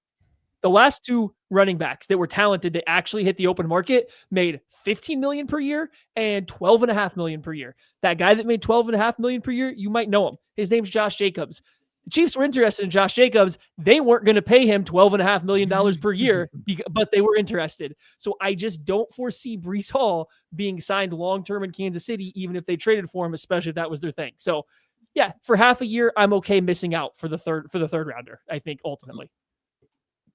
The last 2 running backs that were talented, that actually hit the open market, made $15 million per year and $12.5 million per year. That guy that made $12.5 million per year, you might know him. His name's Josh Jacobs. The Chiefs were interested in Josh Jacobs. They weren't going to pay him $12.5 million per year, but they were interested. So I just don't foresee Breece Hall being signed long-term in Kansas City, even if they traded for him, especially if that was their thing. So yeah, for half a year, I'm okay missing out for the third rounder, I think, ultimately.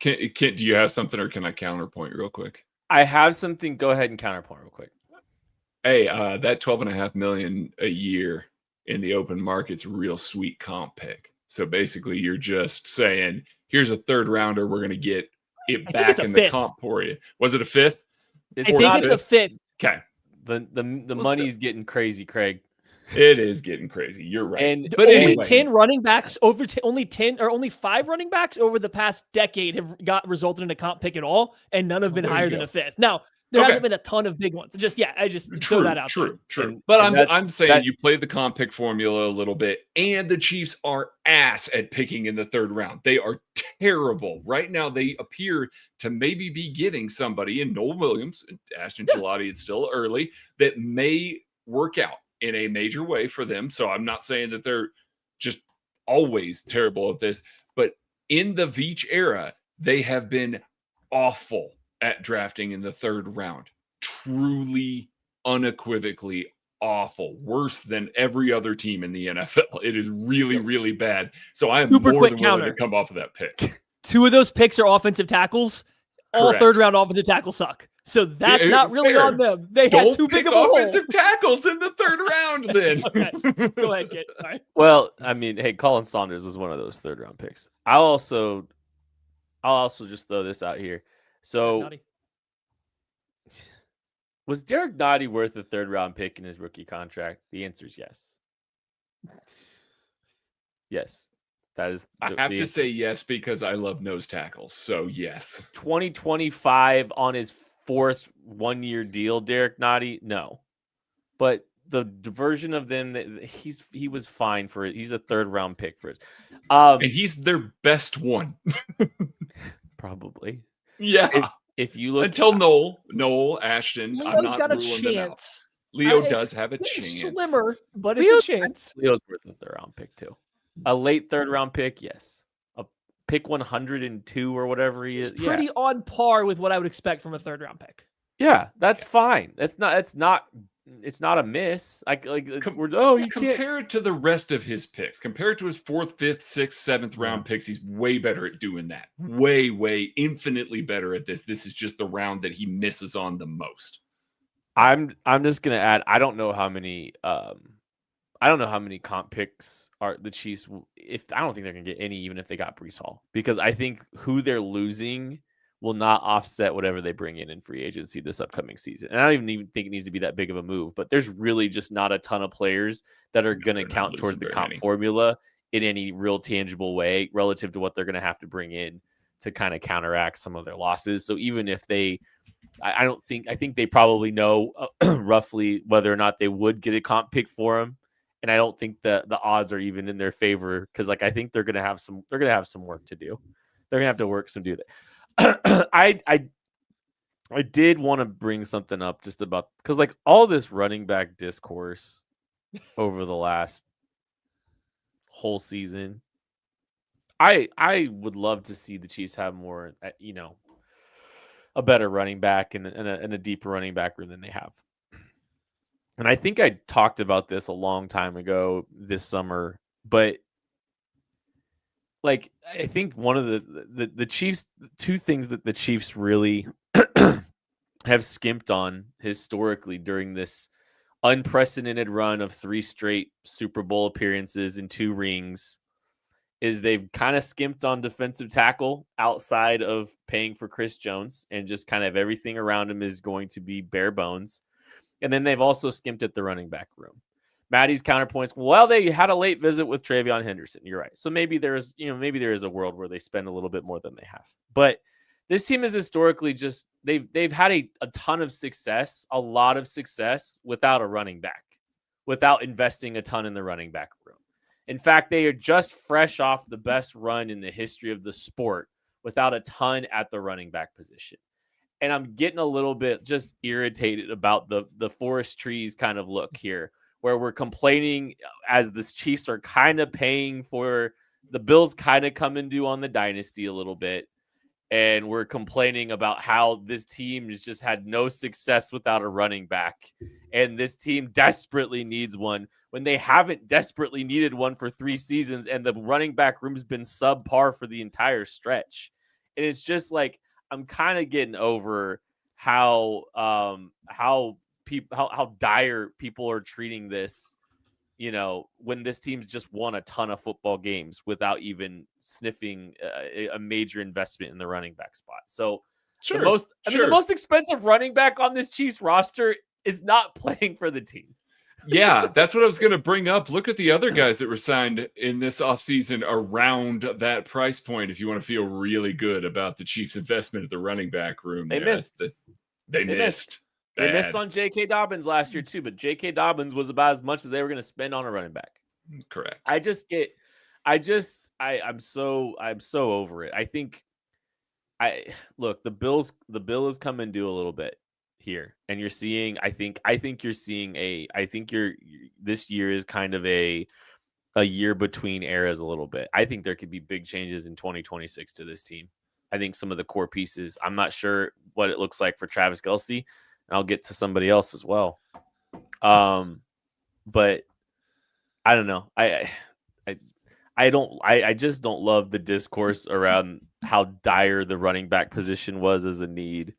do you have something, or can I counterpoint real quick? I have something. Go ahead and counterpoint real quick. Hey, that $12.5 million a year in the open market's a real sweet comp pick. So basically, you're just saying, here's a third rounder. We're going to get it back in the comp for you. Was it a fifth? I think it's a fifth. Okay. The money's getting crazy, Craig. It is getting crazy. You're right. But only 10 running backs only 5 running backs over the past decade have resulted in a comp pick at all, and none have been higher than a fifth. Now, there hasn't been a ton of big ones. I just throw that out there. True. But I'm saying you play the comp pick formula a little bit, and the Chiefs are ass at picking in the third round. They are terrible. Right now, they appear to maybe be getting somebody in Noel Williams, and Ashton Gelati, it's still early, that may work out in a major way for them. So I'm not saying that they're just always terrible at this, but in the Veach era, they have been awful at drafting in the third round. Truly, unequivocally awful. Worse than every other team in the NFL. It is really, really bad. So I am more than willing to come off of that pick. 2 of those picks are offensive tackles. All third round offensive tackles suck. So that's not really on them. They had too big of a offensive tackles in the third round then. Okay. Go ahead, Kit. Sorry. Well, I mean, hey, Colin Saunders was one of those third round picks. I'll also just throw this out here. So was Derek Nottie worth a third round pick in his rookie contract? The answer is yes. Yes. That is I have to say yes because I love nose tackles. So yes. 2025 on his 4th 1-year deal, Derek Nottie? No. But the version of them that he was fine for it. He's a third round pick for it. And he's their best one. Probably. Yeah. If you look until Noel Ashton, Leo's I'm not got a ruling them out. chance. Leo does have a chance. It's slimmer, but it's a chance. Leo's worth a third round pick too. A late third round pick, yes. A pick 102 or whatever he is. It's pretty on par with what I would expect from a third round pick. Yeah, that's fine. It's not a miss. Compare it to the rest of his picks. Compare it to his 4th, 5th, 6th, 7th round picks. He's way better at doing that. Way, infinitely better at this. This is just the round that he misses on the most. I'm just gonna add. I don't know how many comp picks are the Chiefs. I don't think they're gonna get any, even if they got Breece Hall, because I think who they're losing will not offset whatever they bring in free agency this upcoming season. And I don't even think it needs to be that big of a move, but there's really just not a ton of players that are going to count towards the comp formula in any real tangible way relative to what they're going to have to bring in to kind of counteract some of their losses. So even if I think they probably know roughly whether or not they would get a comp pick for him. And I don't think the odds are even in their favor, because I think they're going to have some work to do. They're going to have to work some do that. I did want to bring something up just about, because all this running back discourse over the last whole season, I would love to see the Chiefs have more, a better running back and a deeper running back room than they have. And I think I talked about this a long time ago this summer, but like I think one of the Chiefs, two things that the Chiefs really have skimped on historically during this unprecedented run of 3 straight Super Bowl appearances and 2 rings is they've kind of skimped on defensive tackle outside of paying for Chris Jones, and just kind of everything around him is going to be bare bones. And then they've also skimped at the running back room. Maddie's counterpoints, well, they had a late visit with Travion Henderson. You're right. So maybe there is a world where they spend a little bit more than they have. But this team is historically just they've had a ton of success, a lot of success without a running back, without investing a ton in the running back room. In fact, they are just fresh off the best run in the history of the sport without a ton at the running back position. And I'm getting a little bit just irritated about the forest trees kind of look here, where we're complaining as the Chiefs are kind of paying for the Bills kind of coming due on the dynasty a little bit. And we're complaining about how this team has just had no success without a running back. And this team desperately needs one when they haven't desperately needed one for 3 seasons. And the running back room's been subpar for the entire stretch. And it's just like, I'm kind of getting over how dire people are treating this, when this team's just won a ton of football games without even sniffing a major investment in the running back spot. So the most expensive running back on this Chiefs roster is not playing for the team. Yeah, that's what I was going to bring up. Look at the other guys that were signed in this offseason around that price point. If you want to feel really good about the Chiefs' investment at the running back room, They missed. They missed. They missed on J.K. Dobbins last year too, but J.K. Dobbins was about as much as they were going to spend on a running back. Correct. I'm so over it. I think the bill is coming due a little bit here, and you're seeing. This year is kind of a year between eras a little bit. I think there could be big changes in 2026 to this team. I think some of the core pieces. I'm not sure what it looks like for Travis Kelce. And I'll get to somebody else as well. But I don't know. I just don't love the discourse around how dire the running back position was as a need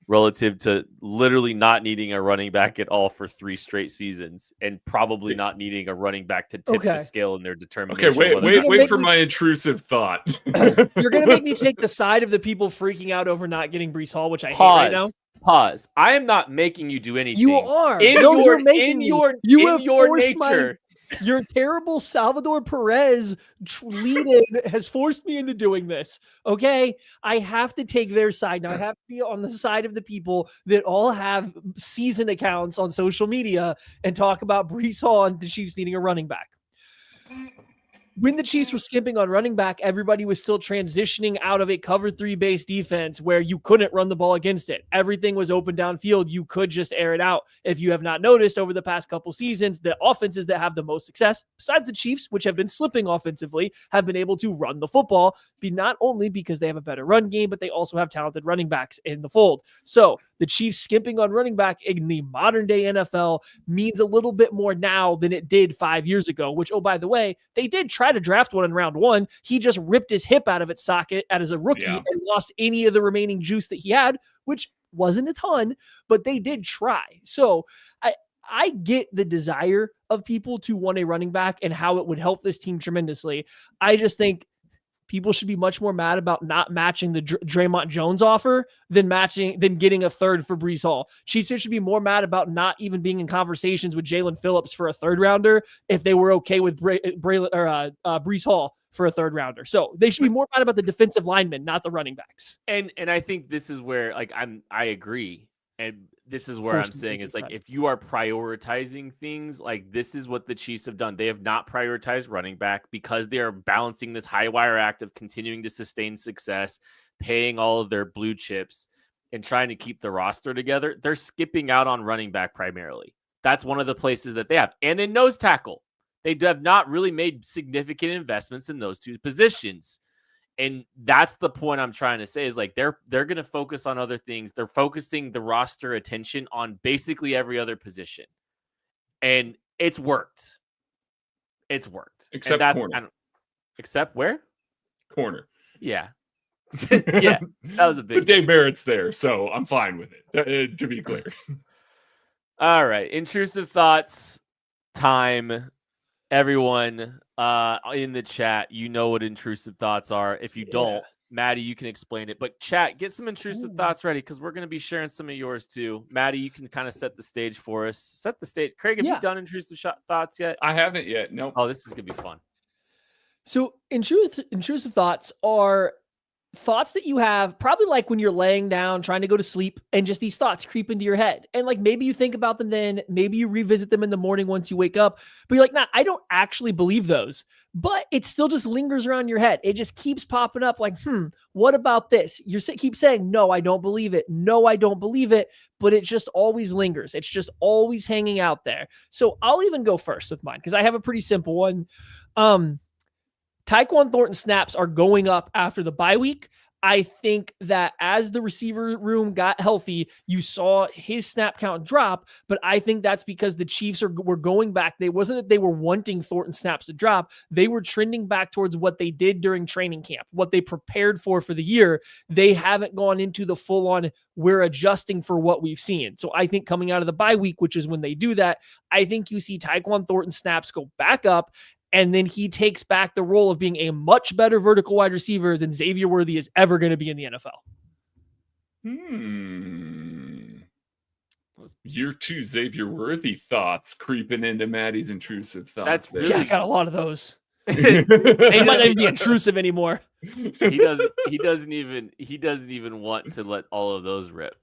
relative to literally not needing a running back at all for 3 straight seasons, and probably not needing a running back to tip the scale in their determination. Okay, wait for my intrusive thought. You're going to make me take the side of the people freaking out over not getting Breece Hall, which I hate right now. Pause. I am not making you do anything. You are. You're making your nature. Your terrible Salvador Perez lead-in has forced me into doing this. Okay? I have to take their side. Now I have to be on the side of the people that all have season accounts on social media and talk about Breece Hall and the Chiefs needing a running back. When the Chiefs were skimping on running back, everybody was still transitioning out of a cover 3 based defense where you couldn't run the ball against it. Everything was open downfield. You could just air it out. If you have not noticed over the past couple seasons, the offenses that have the most success, besides the Chiefs, which have been slipping offensively, have been able to run the football, not only because they have a better run game, but they also have talented running backs in the fold. So the Chiefs skimping on running back in the modern day NFL means a little bit more now than it did 5 years ago, which, oh, by the way, they did try to draft one in round 1. He just ripped his hip out of its socket as a rookie and lost any of the remaining juice that he had, which wasn't a ton, but they did try. So I get the desire of people to want a running back and how it would help this team tremendously. I just think people should be much more mad about not matching the Draymond Jones offer than getting a third for Breece Hall. Chiefs should be more mad about not even being in conversations with Jalen Phillips for a third rounder if they were okay with Breece Hall for a third rounder. So they should be more mad about the defensive linemen, not the running backs. And I think this is where I agree. And this is where I'm saying is if you are prioritizing things, this is what the Chiefs have done. They have not prioritized running back because they are balancing this high wire act of continuing to sustain success, paying all of their blue chips, and trying to keep the roster together. They're skipping out on running back primarily. That's one of the places that they have. And then nose tackle. They have not really made significant investments in those two positions. And that's the point I'm trying to say is like they're going to focus on other things. They're focusing the roster attention on basically every other position. And it's worked. It's worked. Except corner. Except where? Corner. Yeah. Yeah. That was a big But Dave Barrett's there, so I'm fine with it, to be clear. All right. Intrusive thoughts time. Everyone in the chat, you know what intrusive thoughts are. If you don't, Maddie, you can explain it. But chat, get some intrusive thoughts ready because we're going to be sharing some of yours too. Maddie, you can kind of set the stage for us. Set the stage. Craig, have you done intrusive thoughts yet? I haven't yet. Nope. Oh, this is going to be fun. So intrusive thoughts are thoughts that you have probably like when you're laying down trying to go to sleep and just these thoughts creep into your head. And like maybe you think about them then, maybe you revisit them in the morning once you wake up, but you're like, nah, I don't actually believe those, but it still just lingers around your head. It just keeps popping up like, what about this? You keep saying, no, I don't believe it. No, I don't believe it. But it just always lingers. It's just always hanging out there. So I'll even go first with mine because I have a pretty simple one. Tyquan Thornton snaps are going up after the bye week. I think that as the receiver room got healthy, you saw his snap count drop, but I think that's because the Chiefs were going back. They wasn't that they were wanting Thornton snaps to drop. They were trending back towards what they did during training camp, what they prepared for the year. They haven't gone into the full on, we're adjusting for what we've seen. So I think coming out of the bye week, which is when they do that, I think you see Tyquan Thornton snaps go back up. And then he takes back the role of being a much better vertical wide receiver than Xavier Worthy is ever going to be in the NFL. Year two Xavier Worthy thoughts creeping into Maddie's intrusive thoughts. That's really, I got a lot of those. They might not even be intrusive anymore. He doesn't even want to let all of those rip.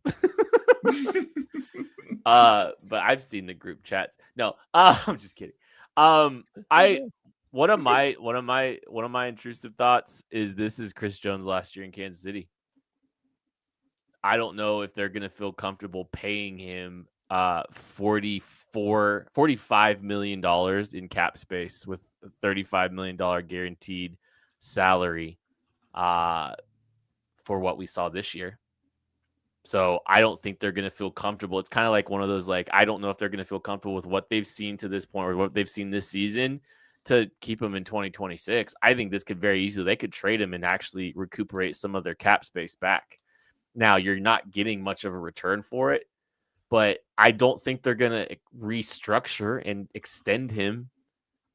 But I've seen the group chats. No, I'm just kidding. One of my intrusive thoughts is this is Chris Jones last year in Kansas City. I don't know if they're going to feel comfortable paying him $45 million in cap space with a $35 million guaranteed salary for what we saw this year. So I don't think they're going to feel comfortable. It's kind of like one of those, like, I don't know if they're going to feel comfortable with what they've seen to this point or what they've seen this season to keep him in 2026. I think this could very easily, they could trade him and actually recuperate some of their cap space back. Now, you're not getting much of a return for it, but I don't think they're going to restructure and extend him.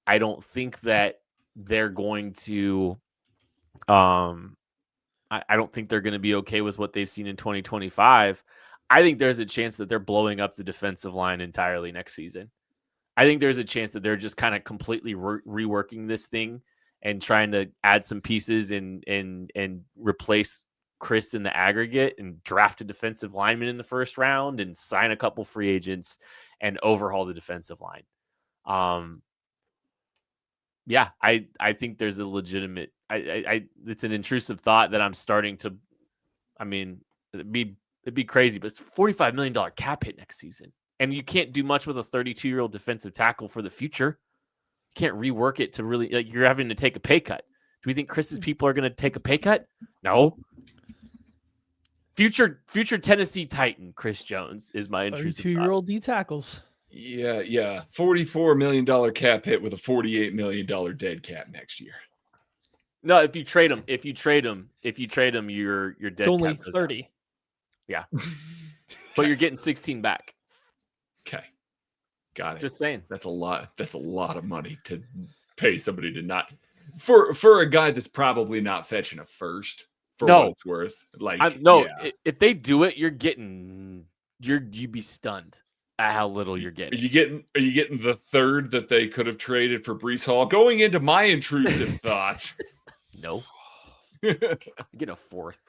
I don't think that they're going to, I don't think they're going to be okay with what they've seen in 2025. I think there's a chance that they're blowing up the defensive line entirely next season. I think there's a chance that they're just kind of completely reworking this thing and trying to add some pieces and replace Chris in the aggregate and draft a defensive lineman in the first round and sign a couple free agents and overhaul the defensive line. Yeah, I think there's a legitimate, it's an intrusive thought that I'm starting to, I mean, it'd be crazy, but it's a $45 million cap hit next season. And you can't do much with a 32-year-old defensive tackle for the future. You can't rework it to really, like, you're having to take a pay cut. Do we think Chris's people are going to take a pay cut? No. Future Tennessee Titan, Chris Jones, is my intrusive 32-year-old D tackles. Yeah. $44 million cap hit with a $48 million dead cap next year. No, if you trade him, you're dead. It's only 30. Yeah. But you're getting 16 back. Okay. Got it. Just saying. That's a lot of money to pay somebody to not for a guy that's probably not fetching a first for what it's worth. Like if they do it, you'd be stunned at how little you're getting. Are you getting the third that they could have traded for Breece Hall? Going into my intrusive thought. No. You get a fourth.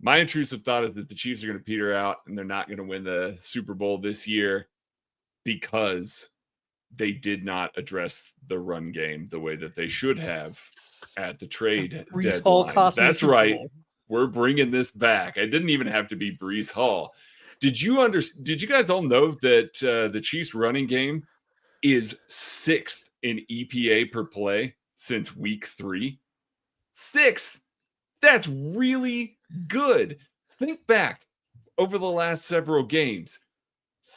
My intrusive thought is that the Chiefs are going to peter out and they're not going to win the Super Bowl this year because they did not address the run game the way that they should have at the trade deadline. That's right. We're bringing this back. It didn't even have to be Breece Hall. Did you guys all know that the Chiefs running game is 6th in EPA per play since week 3. 6th. That's really good. Think back over the last several games.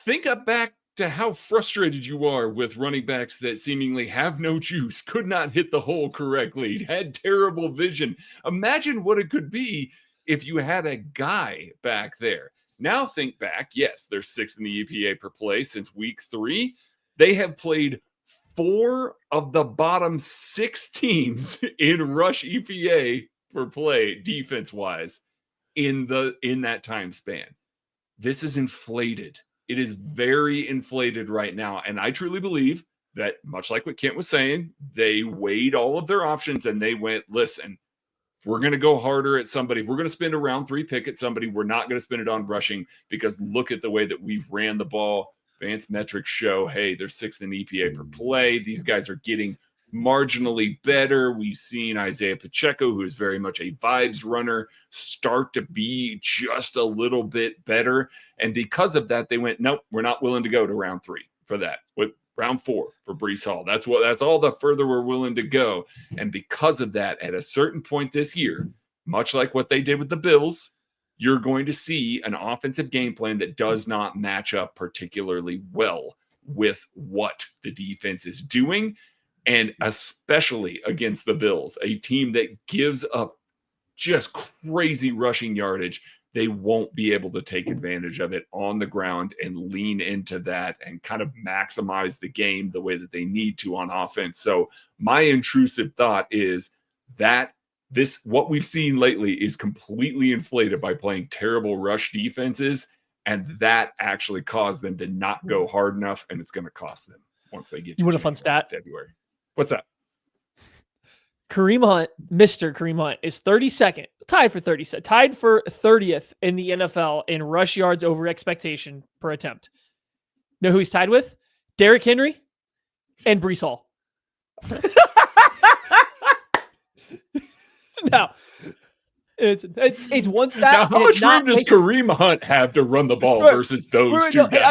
Think back to how frustrated you are with running backs that seemingly have no juice, could not hit the hole correctly, had terrible vision. Imagine what it could be if you had a guy back there. Now think back. Yes, they're 6th in the EPA per play since week 3. They have played 4 of the bottom 6 teams in rush EPA per play defense-wise in that time span. This is inflated. It is very inflated right now. And I truly believe that, much like what Kent was saying, they weighed all of their options and they went, listen, if we're going to go harder at somebody, if we're going to spend a round 3 pick at somebody, we're not going to spend it on rushing, because look at the way that we've ran the ball. Advanced metrics show, hey, they're 6th in EPA per play. These guys are getting marginally better. We've seen Isaiah Pacheco, who is very much a vibes runner, start to be just a little bit better. And because of that, they went, nope, we're not willing to go to round 3 for that. With round 4 for Breece Hall. That's all the further we're willing to go. And because of that, at a certain point this year, much like what they did with the Bills, you're going to see an offensive game plan that does not match up particularly well with what the defense is doing. And especially against the Bills, a team that gives up just crazy rushing yardage, they won't be able to take advantage of it on the ground and lean into that and kind of maximize the game the way that they need to on offense. So my intrusive thought is that what we've seen lately is completely inflated by playing terrible rush defenses, and that actually caused them to not go hard enough, and it's going to cost them once they get to You want a fun stat? February. What's that? Kareem Hunt, Mr. Kareem Hunt, is 32nd, tied for 30th in the NFL in rush yards over expectation per attempt. Know who he's tied with? Derrick Henry and Breece Hall. Now, it's one stat. Now, how much room does Kareem Hunt have to run the ball versus those two guys? I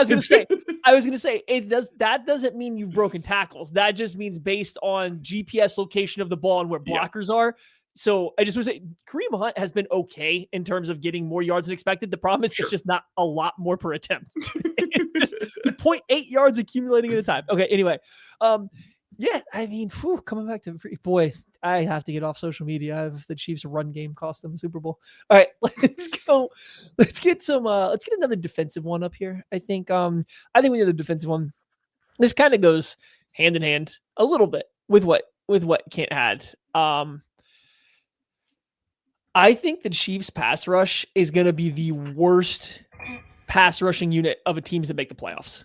was gonna say that doesn't mean you've broken tackles. That just means based on GPS location of the ball and where blockers are. So I just want to say Kareem Hunt has been okay in terms of getting more yards than expected. The problem is it's just not a lot more per attempt. It's just 0.8 yards accumulating at a time. Okay, anyway. Yeah, I mean, coming back to boy, I have to get off social media. The Chiefs' run game cost them the Super Bowl. All right, let's go. Let's get another defensive one up here. I think we need the defensive one. This kind of goes hand in hand a little bit with what Kent had. I think the Chiefs' pass rush is going to be the worst pass rushing unit of a teams that make the playoffs.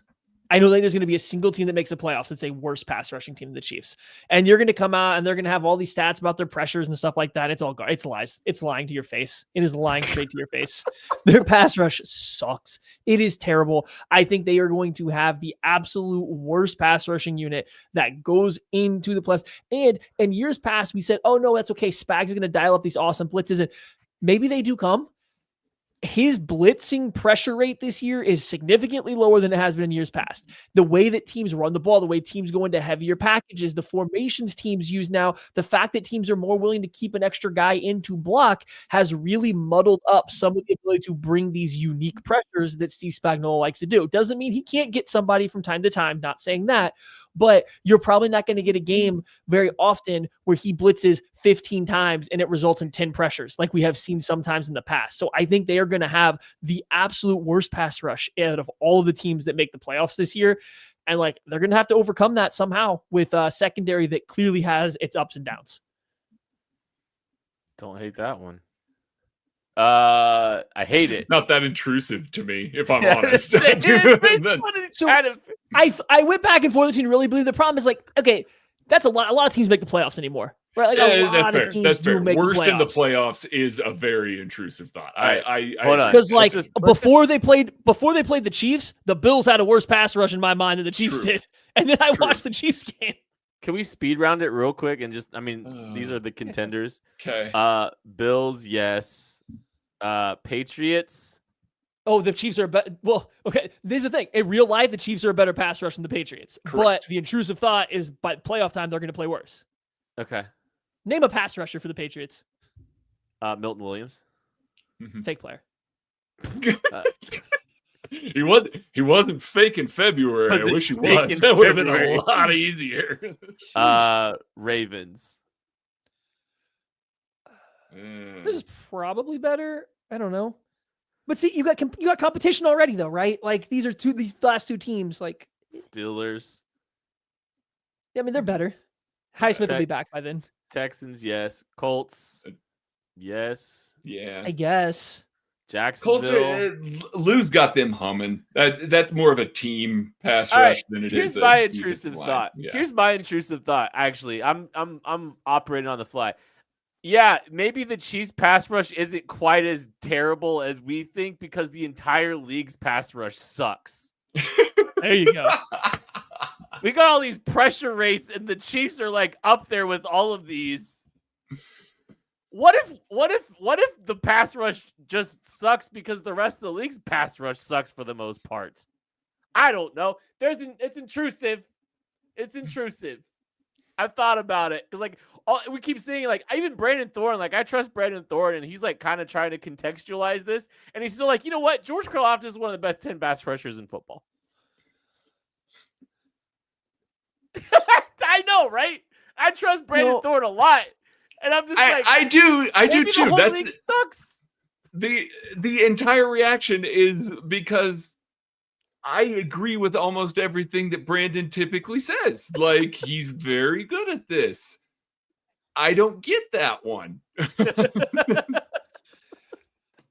I don't think there's going to be a single team that makes the playoffs that's a worse pass rushing team than the Chiefs. And you're going to come out and they're going to have all these stats about their pressures and stuff like that. It's lies. It's lying to your face. It is lying straight to your face. Their pass rush sucks. It is terrible. I think they are going to have the absolute worst pass rushing unit that goes into the playoffs. And in years past, we said, oh no, that's okay. Spags is going to dial up these awesome blitzes. And maybe they do come. His blitzing pressure rate this year is significantly lower than it has been in years past. The way that teams run the ball, the way teams go into heavier packages, the formations teams use now, the fact that teams are more willing to keep an extra guy in to block has really muddled up some of the ability to bring these unique pressures that Steve Spagnuolo likes to do. Doesn't mean he can't get somebody from time to time, not saying that, but you're probably not going to get a game very often where he blitzes 15 times and it results in 10 pressures like we have seen sometimes in the past. So I think they are going to have the absolute worst pass rush out of all of the teams that make the playoffs this year. And they're going to have to overcome that somehow with a secondary that clearly has its ups and downs. Don't hate that one. I hate it. It's not that intrusive to me, if I'm honest. I went back and forth and really believe the problem is okay, that's a lot of teams make the playoffs anymore. Right? That's fair. Worst in the playoffs is a very intrusive thought. Hold on. Because before they played the Chiefs, the Bills had a worse pass rush in my mind than the Chiefs did. And then I watched the Chiefs game. Can we speed round it real quick and these are the contenders. Okay. Bills, yes. Patriots, Oh, the Chiefs are better. Well, okay. This is the thing. In real life, the Chiefs are a better pass rush than the Patriots. Correct. But the intrusive thought is by playoff time, they're going to play worse. Okay. Name a pass rusher for the Patriots. Milton Williams. Fake player. He wasn't fake in February. I Wasn't wish he fake was. in That would have been February. a lot easier. Ravens. This is probably better. I don't know. But see, you got competition already, though, right? Like these last two teams. Like Steelers. I mean, they're better. Highsmith will be back by then. Texans, yes. Colts, yes. Yeah. I guess. Jacksonville. Lou's got them humming. That's more of a team pass All rush right, than it here's is. my a intrusive defensive line. thought. Yeah. Here's my intrusive thought. Actually, I'm operating on the fly. Yeah, maybe the Chiefs pass rush isn't quite as terrible as we think because the entire league's pass rush sucks. There you go. We got all these pressure rates, and the Chiefs are like up there with all of these. What if the pass rush just sucks because the rest of the league's pass rush sucks for the most part? I don't know. It's intrusive. It's intrusive. I've thought about it because we keep seeing even Brandon Thorne. I trust Brandon Thorne, and he's kind of trying to contextualize this, and he's still like, you know what? George Karlaftis is one of the best 10 pass rushers in football. I know, right? I trust Brandon Thorne a lot, and I'm just I do too. The whole That's league sucks. The entire reaction is because I agree with almost everything that Brandon typically says. He's very good at this. I don't get that one.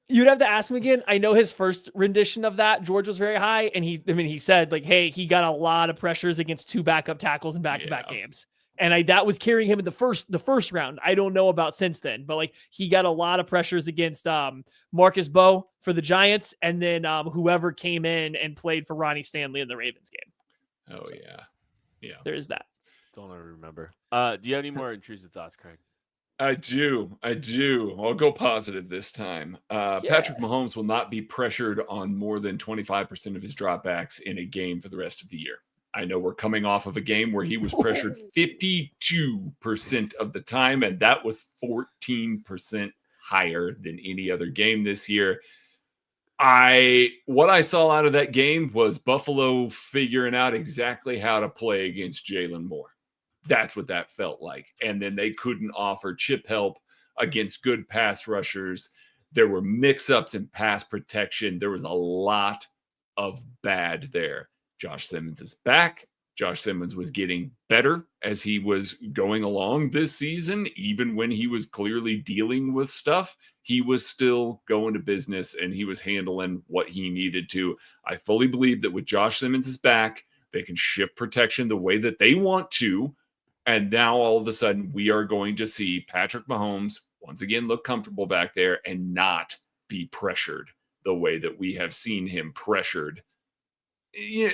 You'd have to ask him again. I know his first rendition of that, George was very high, and he said hey, he got a lot of pressures against two backup tackles in back-to-back games. And that was carrying him in the first round. I don't know about since then, but he got a lot of pressures against Marcus Bowe for the Giants, and then whoever came in and played for Ronnie Stanley in the Ravens game. Oh so, yeah. There is that. Don't ever remember. Do you have any more intrusive thoughts, Craig? I do. I'll go positive this time. Patrick Mahomes will not be pressured on more than 25% of his dropbacks in a game for the rest of the year. I know we're coming off of a game where he was pressured 52% of the time, and that was 14% higher than any other game this year. What I saw out of that game was Buffalo figuring out exactly how to play against Jalen Moore. That's what that felt like. And then they couldn't offer chip help against good pass rushers. There were mix-ups in pass protection. There was a lot of bad there. Josh Simmons is back. Josh Simmons was getting better as he was going along this season. Even when he was clearly dealing with stuff, he was still going to business and he was handling what he needed to. I fully believe that with Josh Simmons is back, they can ship protection the way that they want to. And now all of a sudden we are going to see Patrick Mahomes once again look comfortable back there and not be pressured the way that we have seen him pressured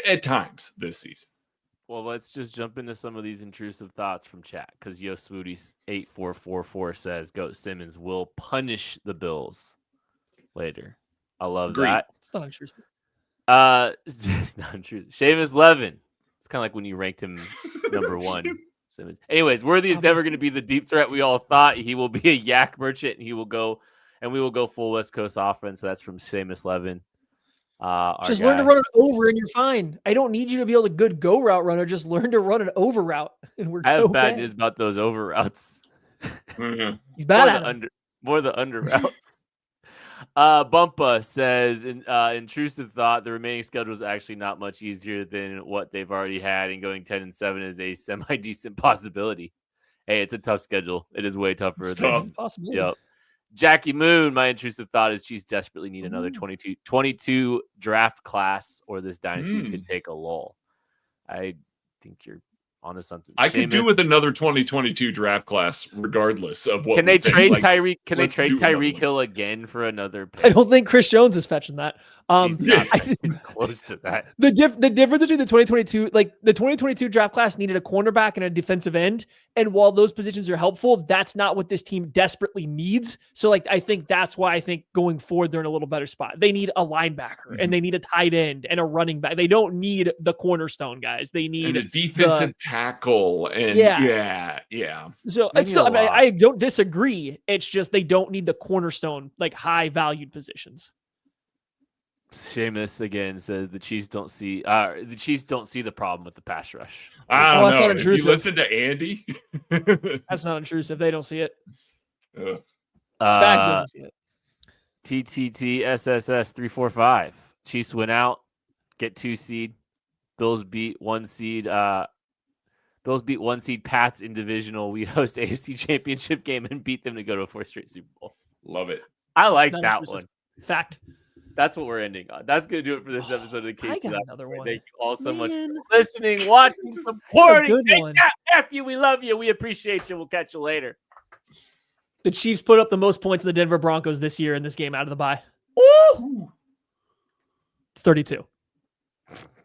at times this season. Well, let's just jump into some of these intrusive thoughts from chat because Yo Swooties 8444 says Goat Simmons will punish the Bills later. I love that. It's not intrusive. It's not intrusive. Seamus Levin. It's kind of like when you ranked him number one. Simmons. Anyways, Worthy is never going to be the deep threat we all thought. He will be a yak merchant, and we will go full West Coast offense. So that's from Seamus Levin. Just learn to run it over and you're fine. I don't need you to be able to good go route runner. Just learn to run an over route and we're I have okay. bad news about those over routes. He's bad at more the under routes. Bumpa says intrusive thought the remaining schedule is actually not much easier than what they've already had, and going 10-7 is a semi-decent possibility. Hey, it's a tough schedule. It is way tougher than possibility. Yep. Jackie Moon, my intrusive thought is Chiefs desperately need another 22 draft class or this dynasty could take a lull. I think you're onto something. I could do Seamus, with another 2022 draft class, regardless of what. Can we they think. trade Like, Tyreek? Can they let's trade do another Tyreek one. Hill again for another pick? I don't think Chris Jones is fetching that. He's not even close to that. The difference between the 2022, like the 2022 draft class needed a cornerback and a defensive end. And while those positions are helpful, that's not what this team desperately needs. So like, I think that's why I think going forward, they're in a little better spot. They need a linebacker and they need a tight end and a running back. They don't need the cornerstone guys. They need and a defensive tackle. And yeah. So They it's need still, a I mean, lot. I don't disagree. It's just, they don't need the cornerstone, like high valued positions. Seamus again says the Chiefs don't see the problem with the pass rush. I Oh, don't that's know. not If you intrusive. listen to Andy, That's not intrusive. They don't see it. Ugh. Spags doesn't see it. TTT SSS 345. Chiefs win out, get 2 seed. Bills beat 1 seed. Bills beat 1 seed Pats in divisional. We host AFC Championship game and beat them to go to a 4th straight Super Bowl. Love it. I like Not that intrusive. one. Fact. That's what we're ending on. That's gonna do it for this episode of the I Case. got another one. Thank you all so much Man. for listening, watching, supporting. good Take one. that, F you. We love you. We appreciate you. We'll catch you later. The Chiefs put up the most points in the Denver Broncos this year in this game out of the bye. Woo! 32.